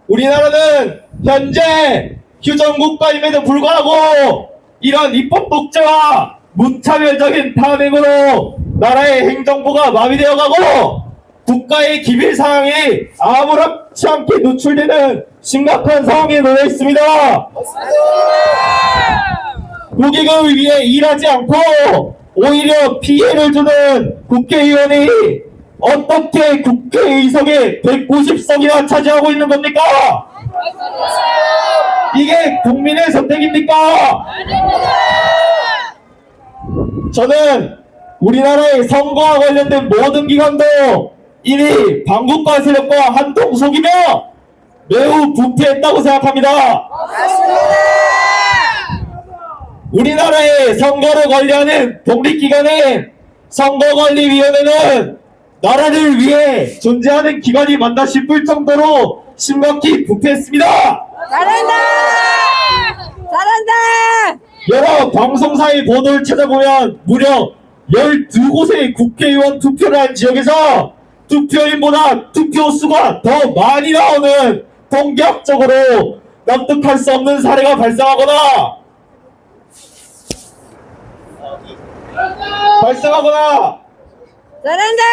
우리나라는 현재 휴전국가임에도 불구하고 이런 입법 독재와 무차별적인 탄핵으로 나라의 행정부가 마비되어 가고 국가의 기밀 사항이 아무렇지 않게 노출되는 심각한 상황에 놓여 있습니다. 국익을 위해 일하지 않고 오히려 피해를 주는 국회의원이 어떻게 국회의석에 190석이나 차지하고 있는 겁니까? 이게 국민의 선택입니까? 저는 우리나라의 선거와 관련된 모든 기관도 이미 반국가 세력과 한통 속이며 매우 부패했다고 생각합니다. 우리나라의 선거를 관리하는 독립기관인 선거관리위원회는 나라를 위해 존재하는 기관이 맞나 싶을 정도로 심각히 부패했습니다. 잘한다. 잘한다. 여러 방송사의 보도를 찾아보면 무려 12곳의 국회의원 투표를 한 지역에서 투표인보다 투표수가 더 많이 나오는 통계학적으로 납득할 수 없는 사례가 발생하거나 잘한다.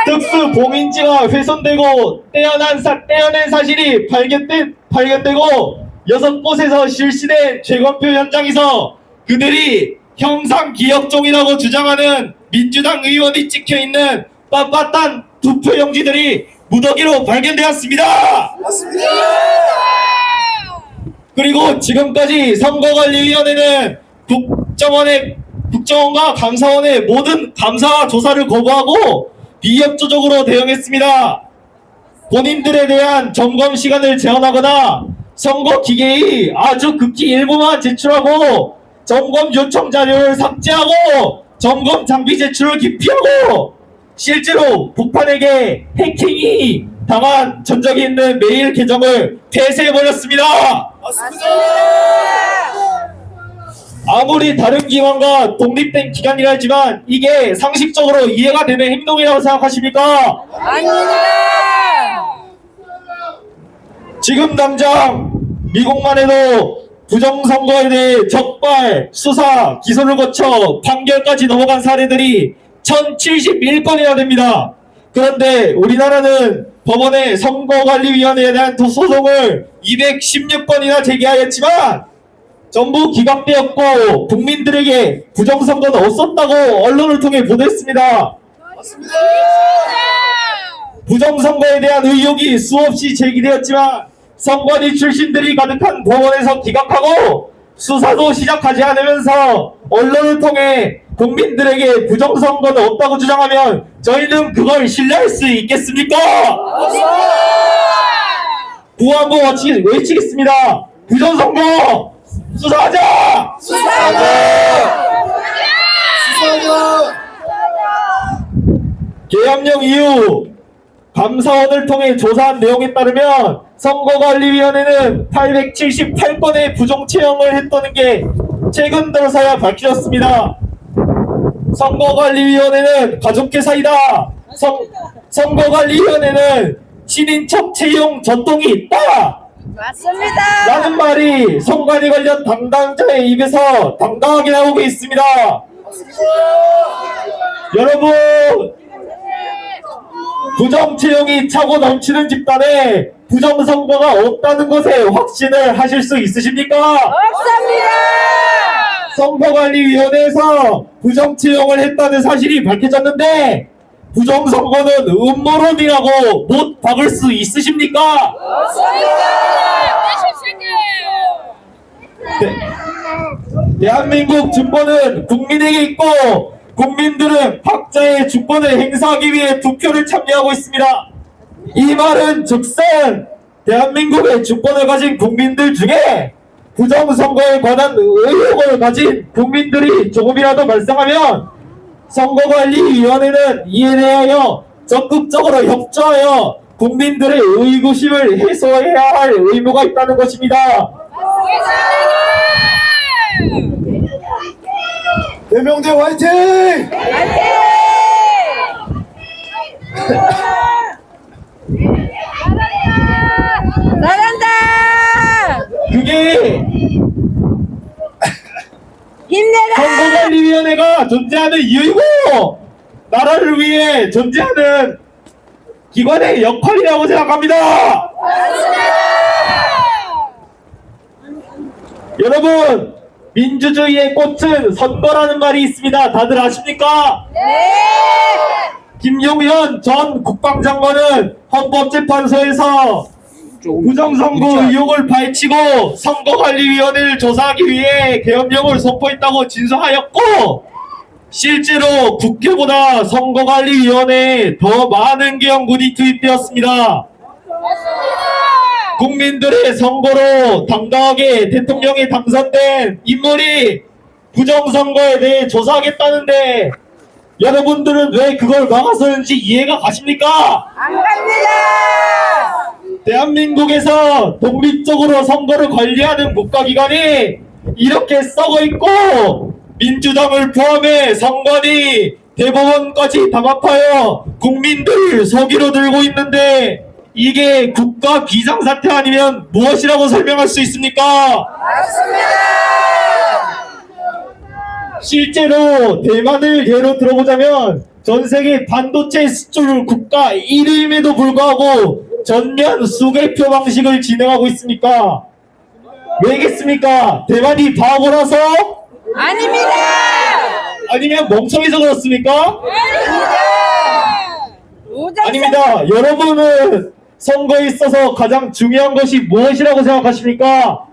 특수 봉인지가 훼손되고 떼어낸 사실이 발견되고 6곳에서 실시된 재검표 현장에서 그들이 형상기억종이라고 주장하는 민주당 의원이 찍혀있는 빳빳한 투표용지들이 무더기로 발견되었습니다. 그리고 지금까지 선거관리위원회는 국정원과 감사원의 모든 감사와 조사를 거부하고 비협조적으로 대응했습니다. 본인들에 대한 점검 시간을 제한하거나 선거 기계의 아주 극히 일부만 제출하고 점검 요청 자료를 삭제하고 점검 장비 제출을 기피하고 실제로 북한에게 해킹이 당한 전적이 있는 메일 계정을 폐쇄해버렸습니다. 아무리 다른 기관과 독립된 기관이라 하지만 이게 상식적으로 이해가 되는 행동이라고 생각하십니까? 아닙니다. 지금 당장 미국만 해도 부정선거에 대해 적발, 수사, 기소를 거쳐 판결까지 넘어간 사례들이 1071건이나 됩니다. 그런데 우리나라는 법원에 선거관리위원회에 대한 소송을 216건이나 제기하였지만 전부 기각되었고 국민들에게 부정선거는 없었다고 언론을 통해 보도했습니다. 부정선거에 대한 의혹이 수없이 제기되었지만 선관위 출신들이 가득한 법원에서 기각하고 수사도 시작하지 않으면서 언론을 통해 국민들에게 부정선거는 없다고 주장하면 저희는 그걸 신뢰할 수 있겠습니까? 구호 외치겠습니다. 부정선거 수사하자! 계엄령 이후 감사원을 통해 조사한 내용에 따르면 선거관리위원회는 878건의 부정채용을 했다는 게 최근 들어서야 밝혀졌습니다. 선거관리위원회는 가족회사이다. 선거관리위원회는 친인척 채용 전통이 있다 맞습니다. 라는 말이 선관위 관련 담당자의 입에서 당당하게 나오고 있습니다. 여러분, 부정채용이 차고 넘치는 집단에 부정선거가 없다는 것에 확신을 하실 수 있으십니까? 없습니다. 선거관리위원회에서 부정채용을 했다는 사실이 밝혀졌는데 부정선거는 음모론이라고 못 박을 수 있으십니까? 대한민국 주권은 국민에게 있고 국민들은 각자의 주권을 행사하기 위해 투표를 참여하고 있습니다. 이 말은 즉슨 대한민국의 주권을 가진 국민들 중에 부정선거에 관한 의혹을 가진 국민들이 조금이라도 발생하면 선거관리위원회는 이에 대하여 적극적으로 협조하여 국민들의 의구심을 해소해야 할 의무가 있다는 것입니다. 대명대 화이팅! 잘한다. 그게 힘내라. 선거관리위원회가 존재하는 이유이고 나라를 위해 존재하는 기관의 역할이라고 생각합니다. 여러분, 민주주의의 꽃은 선거라는 말이 있습니다. 다들 아십니까? 네. 김용현 전 국방장관은 헌법재판소에서 부정선거 의혹을 파헤치고 선거관리위원회를 조사하기 위해 계엄령을 선포했다고 진술하였고 실제로 국회보다 선거관리위원회에 더 많은 계엄군이 투입되었습니다. 국민들의 선거로 당당하게 대통령에 당선된 인물이 부정선거에 대해 조사하겠다는데 여러분들은 왜 그걸 막아서는지 이해가 가십니까? 안 갑니다. 대한민국에서 독립적으로 선거를 관리하는 국가기관이 이렇게 썩어 있고 민주당을 포함해 선관위 대법원까지 담합하여 국민들 속이로 들고 있는데 이게 국가 비상사태 아니면 무엇이라고 설명할 수 있습니까? 맞습니다. 실제로 대만을 예로 들어보자면 전 세계 반도체 수출 국가 1위임에도 불구하고 전면 수개표 방식을 진행하고 있습니까? 왜겠습니까? 대만이 바보라서? 아닙니다. 아니면 멍청해서 그렇습니까? 아닙니다. 아닙니다. 여러분은 선거에 있어서 가장 중요한 것이 무엇이라고 생각하십니까?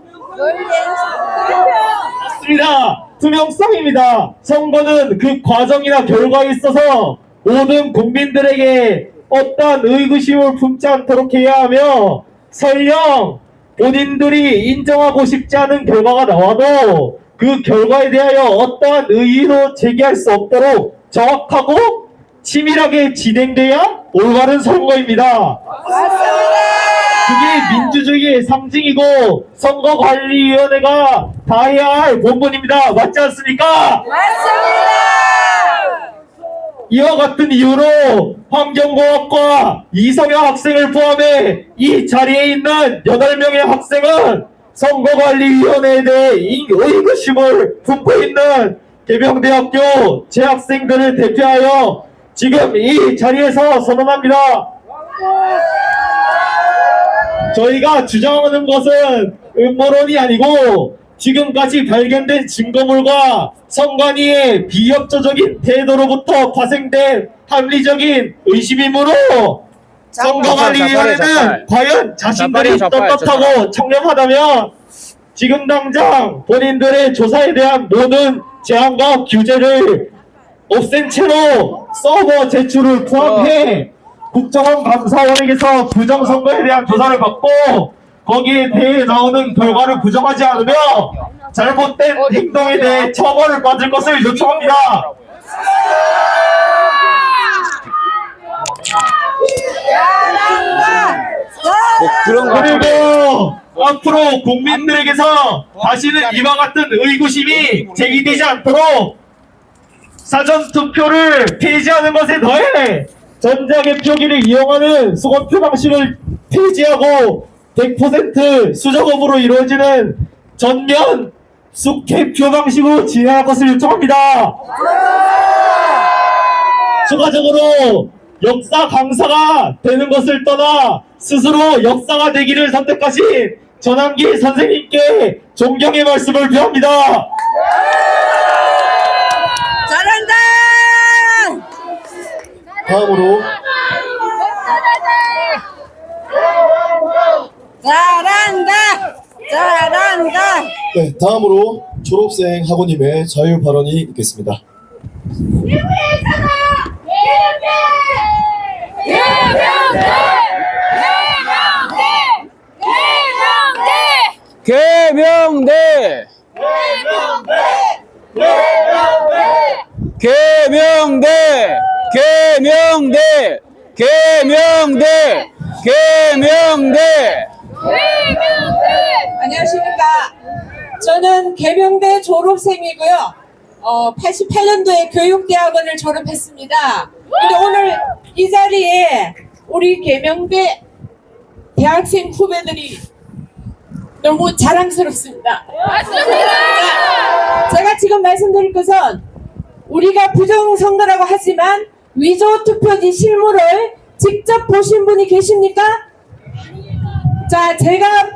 맞습니다. 투명성입니다. 선거는 그 과정이나 결과에 있어서 모든 국민들에게 어떠한 의구심을 품지 않도록 해야 하며 설령 본인들이 인정하고 싶지 않은 결과가 나와도 그 결과에 대하여 어떠한 의의로 제기할 수 없도록 정확하고 치밀하게 진행돼야 올바른 선거입니다. 맞습니다. 그게 민주주의의 상징이고 선거관리위원회가 다 해야 할 본분입니다. 맞지 않습니까? 맞습니다. 이와 같은 이유로 환경공학과 이성영 학생을 포함해 이 자리에 있는 8명의 학생은 선거관리위원회에 대해 의구심을 품고 있는 계명대학교 재학생들을 대표하여 지금 이 자리에서 선언합니다. 저희가 주장하는 것은 음모론이 아니고 지금까지 발견된 증거물과 선관위의 비협조적인 태도로부터 파생된 합리적인 의심이므로 선거관리위원회는 과연 자신들이 떳떳하고 청렴하다면 지금 당장 본인들의 조사에 대한 모든 제한과 규제를 없앤 채로 서버 제출을 포함해 국정원 감사원에게서 부정선거에 대한 조사를 받고 거기에 대해 나오는 결과를 부정하지 않으며 잘못된 행동에 대해 처벌을 받을 것을 요청합니다. 그리고 앞으로 국민들에게서 다시는 이와 같은 의구심이 제기되지 않도록 사전투표를 폐지하는 것에 더해 전자개표기를 이용하는 수검표 방식을 폐지하고 100% 수작업으로 이루어지는 전면 수개표 방식으로 진행할 것을 요청합니다. 추가적으로 역사 강사가 되는 것을 떠나 스스로 역사가 되기를 선택하신 전환기 선생님께 존경의 말씀을 표합니다. 잘한다. 다음으로 잘한다. 잘한다. 네, 다음으로 졸업생 학우님의 자유 발언이 있겠습니다. 개명대 개명대 개명대 개명대 개명대 안녕하십니까. 저는 계명대 졸업생이고요. 88년도에 교육대학원을 졸업했습니다. 근데 오늘 이 자리에 우리 계명대 대학생 후배들이 너무 자랑스럽습니다. 맞습니다. 제가 지금 말씀드릴 것은 우리가 부정선거라고 하지만 위조 투표지 실물을 직접 보신 분이 계십니까? 자, 제가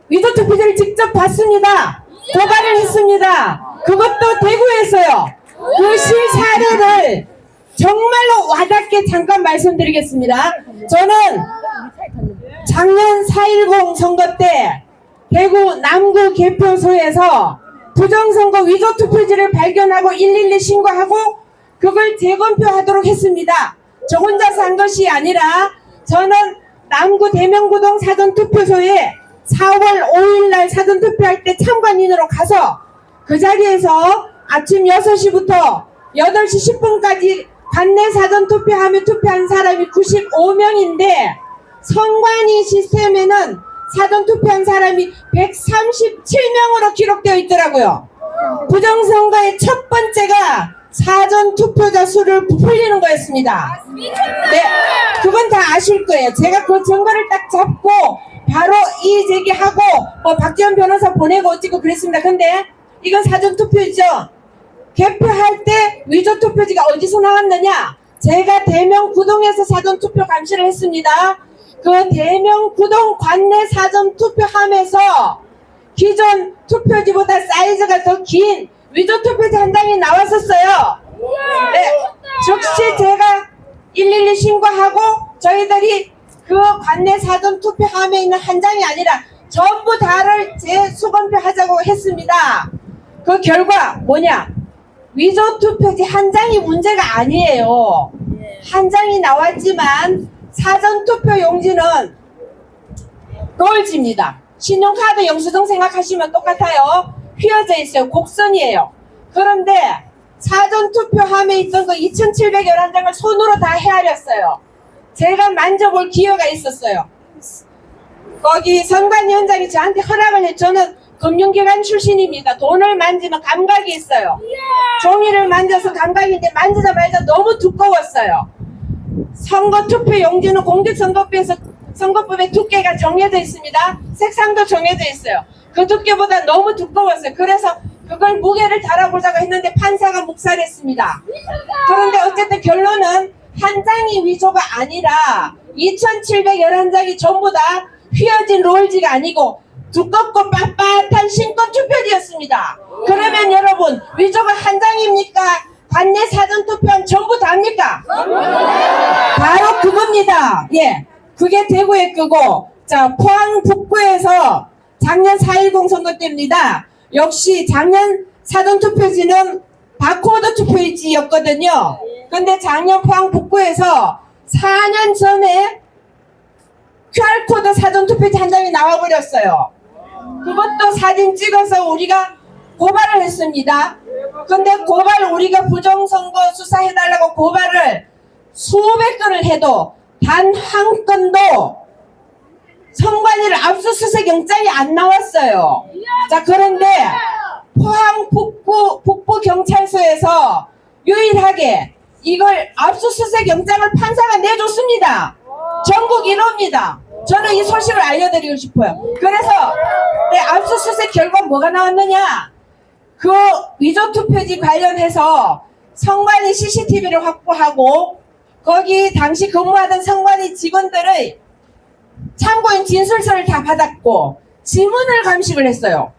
위조 투표지를 직접 봤습니다. 고발을 했습니다. 그것도 대구에서요. 그 실사례를 정말로 와닿게 잠깐 말씀드리겠습니다. 저는 작년 4.10 선거 때 대구 남구 개표소에서 부정선거 위조 투표지를 발견하고 112 신고하고 그걸 재검표하도록 했습니다. 저 혼자서 한 것이 아니라 저는 남구 대명구동 사전투표소에 4월 5일 사전투표할 때 참관인으로 가서 그 자리에서 아침 6시부터 8시 10분까지 관내 사전투표하며 투표한 사람이 95명인데 선관위 시스템에는 사전투표한 사람이 137명으로 기록되어 있더라고요. 부정선거의 첫 번째가 사전투표자 수를 부풀리는 거였습니다. 네, 그건 다 아실 거예요. 제가 그 증거를 딱 잡고 바로 이의 제기하고 박지원 변호사 보내고 어찌고 그랬습니다. 근데 이건 사전투표죠. 개표할 때 위조 투표지가 어디서 나왔느냐? 제가 대명구동에서 사전투표 감시를 했습니다. 그 대명구동 관내 사전투표함에서 기존 투표지보다 사이즈가 더 긴 위조 투표지 한 장이 나왔었어요. 네, 즉시 제가 112 신고하고 저희들이 그 관내 사전투표함에 있는 한 장이 아니라 전부 다를 재수검표하자고 했습니다. 그 결과 뭐냐? 위조 투표지 한 장이 문제가 아니에요. 한 장이 나왔지만 사전투표 용지는 롤지입니다. 신용카드 영수증 생각하시면 똑같아요. 휘어져 있어요. 곡선이에요. 그런데 사전투표함에 있던 그 2711장을 손으로 다 헤아렸어요. 제가 만져볼 기회가 있었어요. 거기 선관위원장이 저한테 허락을 해. 저는 금융기관 출신입니다. 돈을 만지면 감각이 있어요. 종이를 만져서 감각인데 만지자마자 너무 두꺼웠어요. 선거투표 용지는 공직선거법에 두께가 정해져 있습니다. 색상도 정해져 있어요. 그 두께보다 너무 두꺼웠어요. 그래서 그걸 무게를 달아보자고 했는데 판사가 묵살했습니다. 그런데 어쨌든 결론은 한 장이 위조가 아니라 2711장이 전부 다 휘어진 롤지가 아니고 두껍고 빳빳한 신권 투표지였습니다. 그러면 여러분 위조가 한 장입니까? 관내 사전투표는 전부 다입니까? 바로 그겁니다. 예, 그게 대구의 끄고 자 포항 북구에서 작년 4.10 선거 때입니다. 역시 작년 사전투표지는 바코드 투표지였거든요. 근데 작년 포항 북구에서 4년 전에 QR코드 사전투표지 한 장이 나와버렸어요. 그것도 사진 찍어서 우리가 고발을 했습니다. 근데 우리가 부정선거 수사해달라고 고발을 수백 건을 해도 단 한 건도 선관위를 압수수색 영장이 안 나왔어요. 자, 그런데 포항 북부 경찰서에서 유일하게 이걸 압수수색 영장을 판사가 내줬습니다. 전국 1호입니다. 저는 이 소식을 알려드리고 싶어요. 그래서 압수수색 결과 뭐가 나왔느냐? 그 위조투표지 관련해서 선관위 CCTV를 확보하고 거기 당시 근무하던 선관위 직원들의 참고인 진술서를 다 받았고 지문을 감식을 했어요.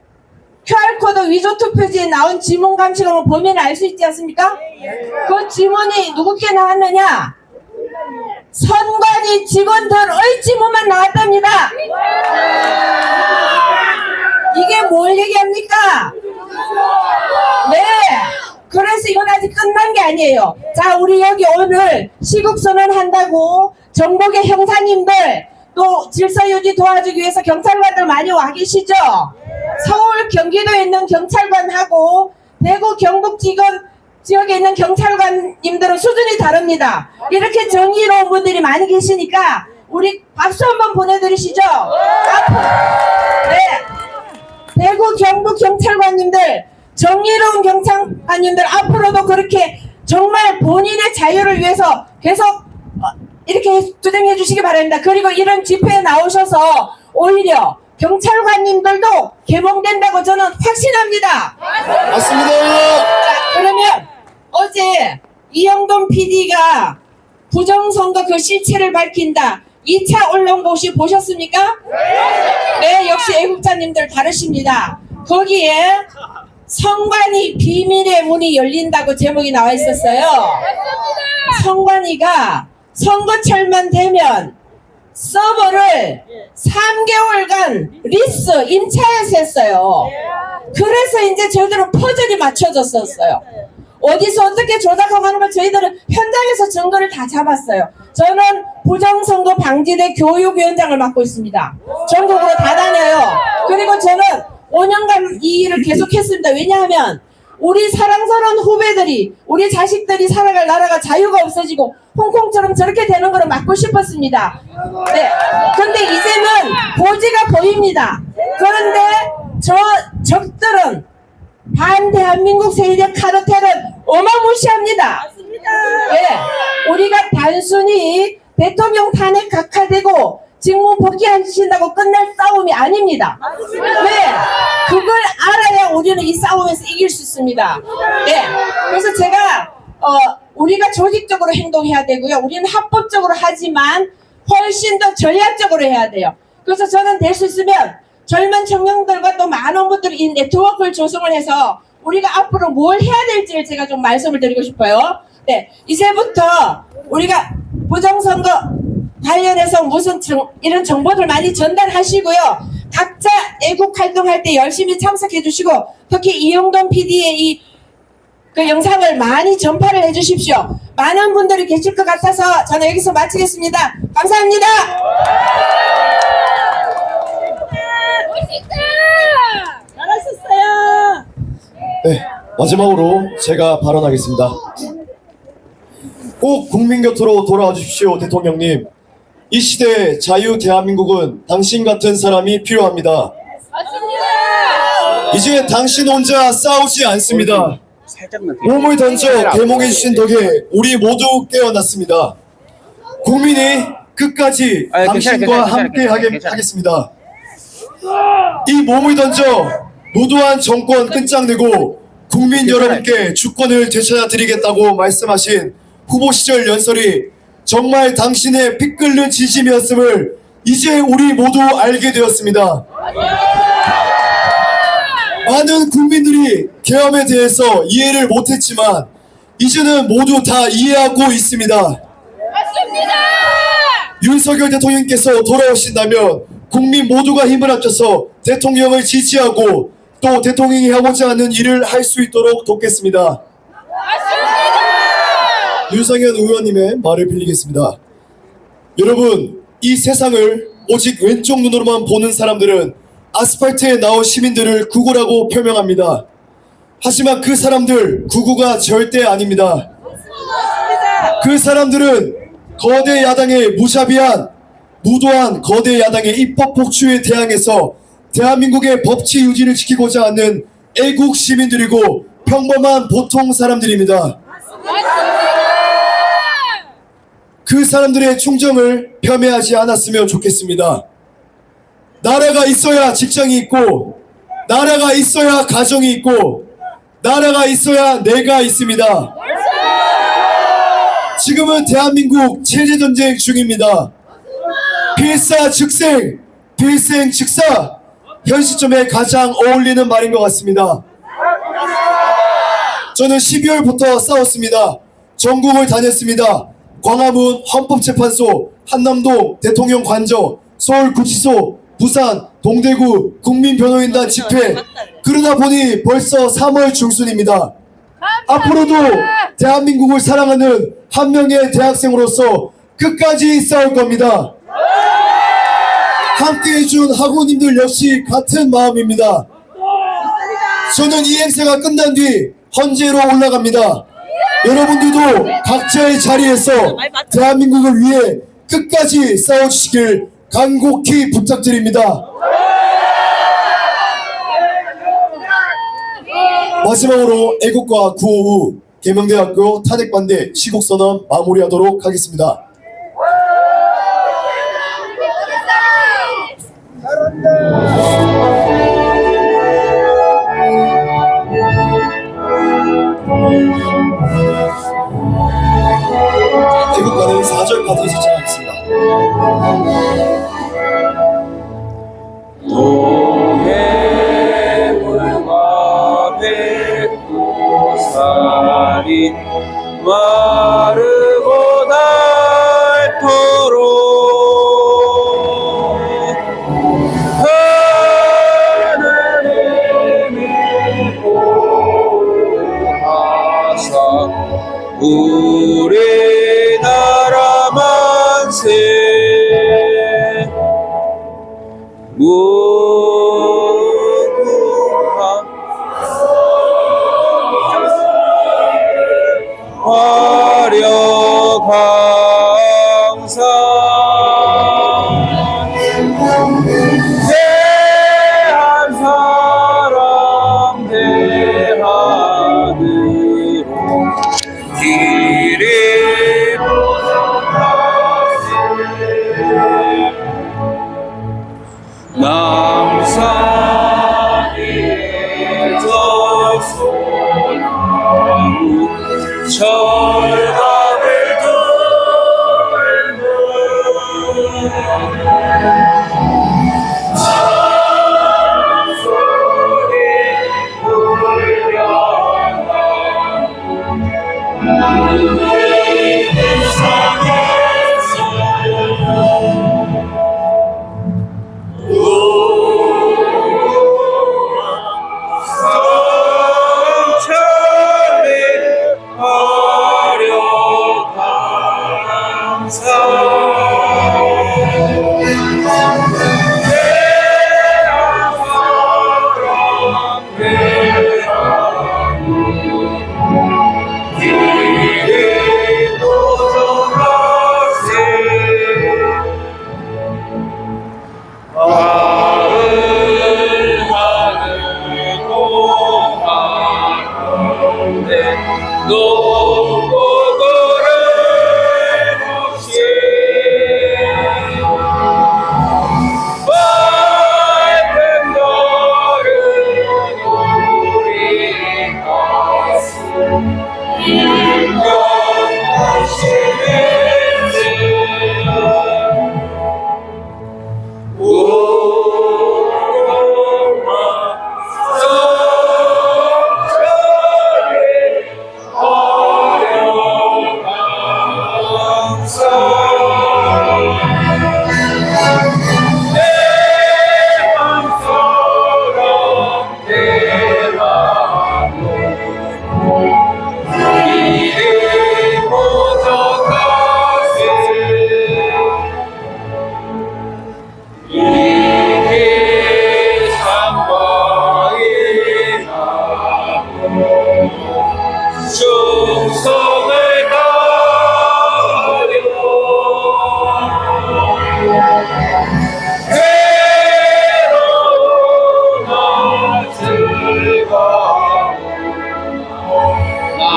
QR코드 위조투표지에 나온 지문 감식하면 범인을 알 수 있지 않습니까? 그 지문이 누구께 나왔느냐? 선관위 직원들의 지문만 나왔답니다. 이게 뭘 얘기합니까? 네. 그래서 이건 아직 끝난 게 아니에요. 자, 우리 여기 오늘 시국선언 한다고 정복의 형사님들 또 질서유지 도와주기 위해서 경찰관들 많이 와 계시죠? 서울, 경기도에 있는 경찰관하고 대구, 경북 지역에 있는 경찰관님들은 수준이 다릅니다. 이렇게 정의로운 분들이 많이 계시니까 우리 박수 한번 보내드리시죠? 네. 대구, 경북 경찰관님들, 정의로운 경찰관님들 앞으로도 그렇게 정말 본인의 자유를 위해서 계속 이렇게 투쟁해 주시기 바랍니다. 그리고 이런 집회에 나오셔서 오히려 경찰관님들도 개몽된다고 저는 확신합니다. 맞습니다. 자, 그러면 어제 이영돈 PD가 부정선거 그 실체를 밝힌다 2차 언론 보시 보셨습니까? 네, 역시 애국자님들 다르십니다. 거기에 선관위 비밀의 문이 열린다고 제목이 나와 있었어요. 선관위가 선거철만 되면 서버를 3개월간 리스 임차해서 했어요. 그래서 이제 저희들은 퍼즐이 맞춰졌었어요. 어디서 어떻게 조작하고 하는 걸 저희들은 현장에서 증거를 다 잡았어요. 저는 부정선거 방지대 교육위원장을 맡고 있습니다. 전국으로 다 다녀요. 그리고 저는 5년간 이 일을 계속했습니다. 왜냐하면 우리 사랑스러운 후배들이, 우리 자식들이 살아갈 나라가 자유가 없어지고 홍콩처럼 저렇게 되는 걸 막고 싶었습니다. 네. 근데 이제는 고지가 보입니다. 그런데 저 적들은 반대한민국 세력 카르텔은 어마무시합니다. 네. 우리가 단순히 대통령 탄핵 각하되고 직무 복귀하신다고 끝날 싸움이 아닙니다. 네, 그걸 알아야 우리는 이 싸움에서 이길 수 있습니다. 네, 그래서 제가 우리가 조직적으로 행동해야 되고요. 우리는 합법적으로 하지만 훨씬 더 전략적으로 해야 돼요. 그래서 저는 될 수 있으면 젊은 청년들과 또 많은 분들이 이 네트워크를 조성을 해서 우리가 앞으로 뭘 해야 될지를 제가 좀 말씀을 드리고 싶어요. 네, 이제부터 우리가 부정선거 관련해서 무슨 이런 정보들 많이 전달하시고요. 각자 애국 활동할 때 열심히 참석해 주시고 특히 이영돈 PD의 그 영상을 많이 전파를 해 주십시오. 많은 분들이 계실 것 같아서 저는 여기서 마치겠습니다. 감사합니다. 잘하셨어요. 네, 마지막으로 제가 발언하겠습니다. 꼭 국민 곁으로 돌아와 주십시오, 대통령님. 이 시대의 자유 대한민국은 당신 같은 사람이 필요합니다. 맞습니다. 이제 당신 혼자 싸우지 않습니다. 몸을 던져 대몽해 주신 덕에 우리 모두 깨어났습니다. 국민이 끝까지 당신과 함께 하겠습니다. 이 몸을 던져 무도한 정권 끝장내고 국민 여러분께 주권을 되찾아 드리겠다고 말씀하신 후보 시절 연설이 정말 당신의 피 끓는 진심이었음을 이제 우리 모두 알게 되었습니다. 많은 국민들이 계엄에 대해서 이해를 못했지만 이제는 모두 다 이해하고 있습니다. 맞습니다. 윤석열 대통령께서 돌아오신다면 국민 모두가 힘을 합쳐서 대통령을 지지하고 또 대통령이 하고자 하는 일을 할 수 있도록 돕겠습니다. 윤석열 의원님의 말을 빌리겠습니다. 여러분, 이 세상을 오직 왼쪽 눈으로만 보는 사람들은 아스팔트에 나온 시민들을 구구라고 표명합니다. 하지만 그 사람들 구구가 절대 아닙니다. 그 사람들은 거대 야당의 무자비한 무도한 거대 야당의 입법 폭주에 대항해서 대한민국의 법치 유지를 지키고자 하는 애국 시민들이고 평범한 보통 사람들입니다. 그 사람들의 충정을 폄훼하지 않았으면 좋겠습니다. 나라가 있어야 직장이 있고, 나라가 있어야 가정이 있고, 나라가 있어야 내가 있습니다. 지금은 대한민국 체제전쟁 중입니다. 필사즉생, 필생즉사, 현 시점에 가장 어울리는 말인 것 같습니다. 저는 12월부터 싸웠습니다. 전국을 다녔습니다. 광화문 헌법재판소, 한남동 대통령 관저, 서울구치소, 부산, 동대구 국민변호인단 집회. 그러다 보니 벌써 3월 중순입니다. 앞으로도 대한민국을 사랑하는 한 명의 대학생으로서 끝까지 싸울 겁니다. 함께해준 학우님들 역시 같은 마음입니다. 저는 이 행사가 끝난 뒤 헌재로 올라갑니다. 여러분들도 각자의 자리에서 대한민국을 위해 끝까지 싸워주시길 간곡히 부탁드립니다. 마지막으로 애국가 구호 후 계명대학교 탄핵반대 시국선언 마무리하도록 하겠습니다. 애국가는 4절까지 시청하겠습니다. 동해물과 백두산이 마르고 닳도록 하나님의 보호하사 우리나라 만세 무궁한 화려강산 대한 사람 대하늘로 길이 남산에 젖소나무 철갑을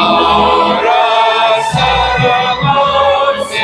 나라 사랑하세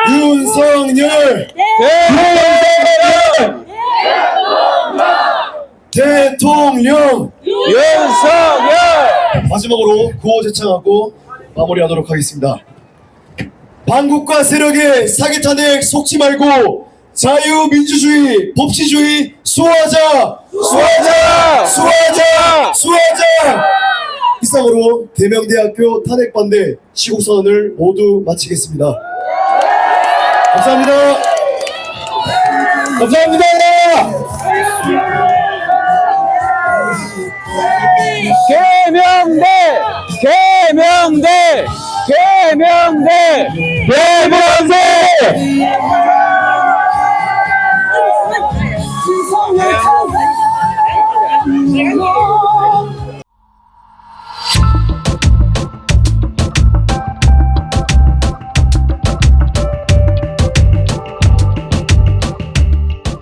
윤석열 대통령. 윤석열. 마지막으로 구호 제창하고 마무리하도록 하겠습니다. 반국가 세력의 사기탄핵 속지 말고 자유민주주의 법치주의 수호하자. 수호하자. 수호하자. 수호하자. 이상으로 대명대학교 탄핵 반대 시국선언을 모두 마치겠습니다. 감사합니다. 감사합니다. 개명대. 개명대. 개명대. 네.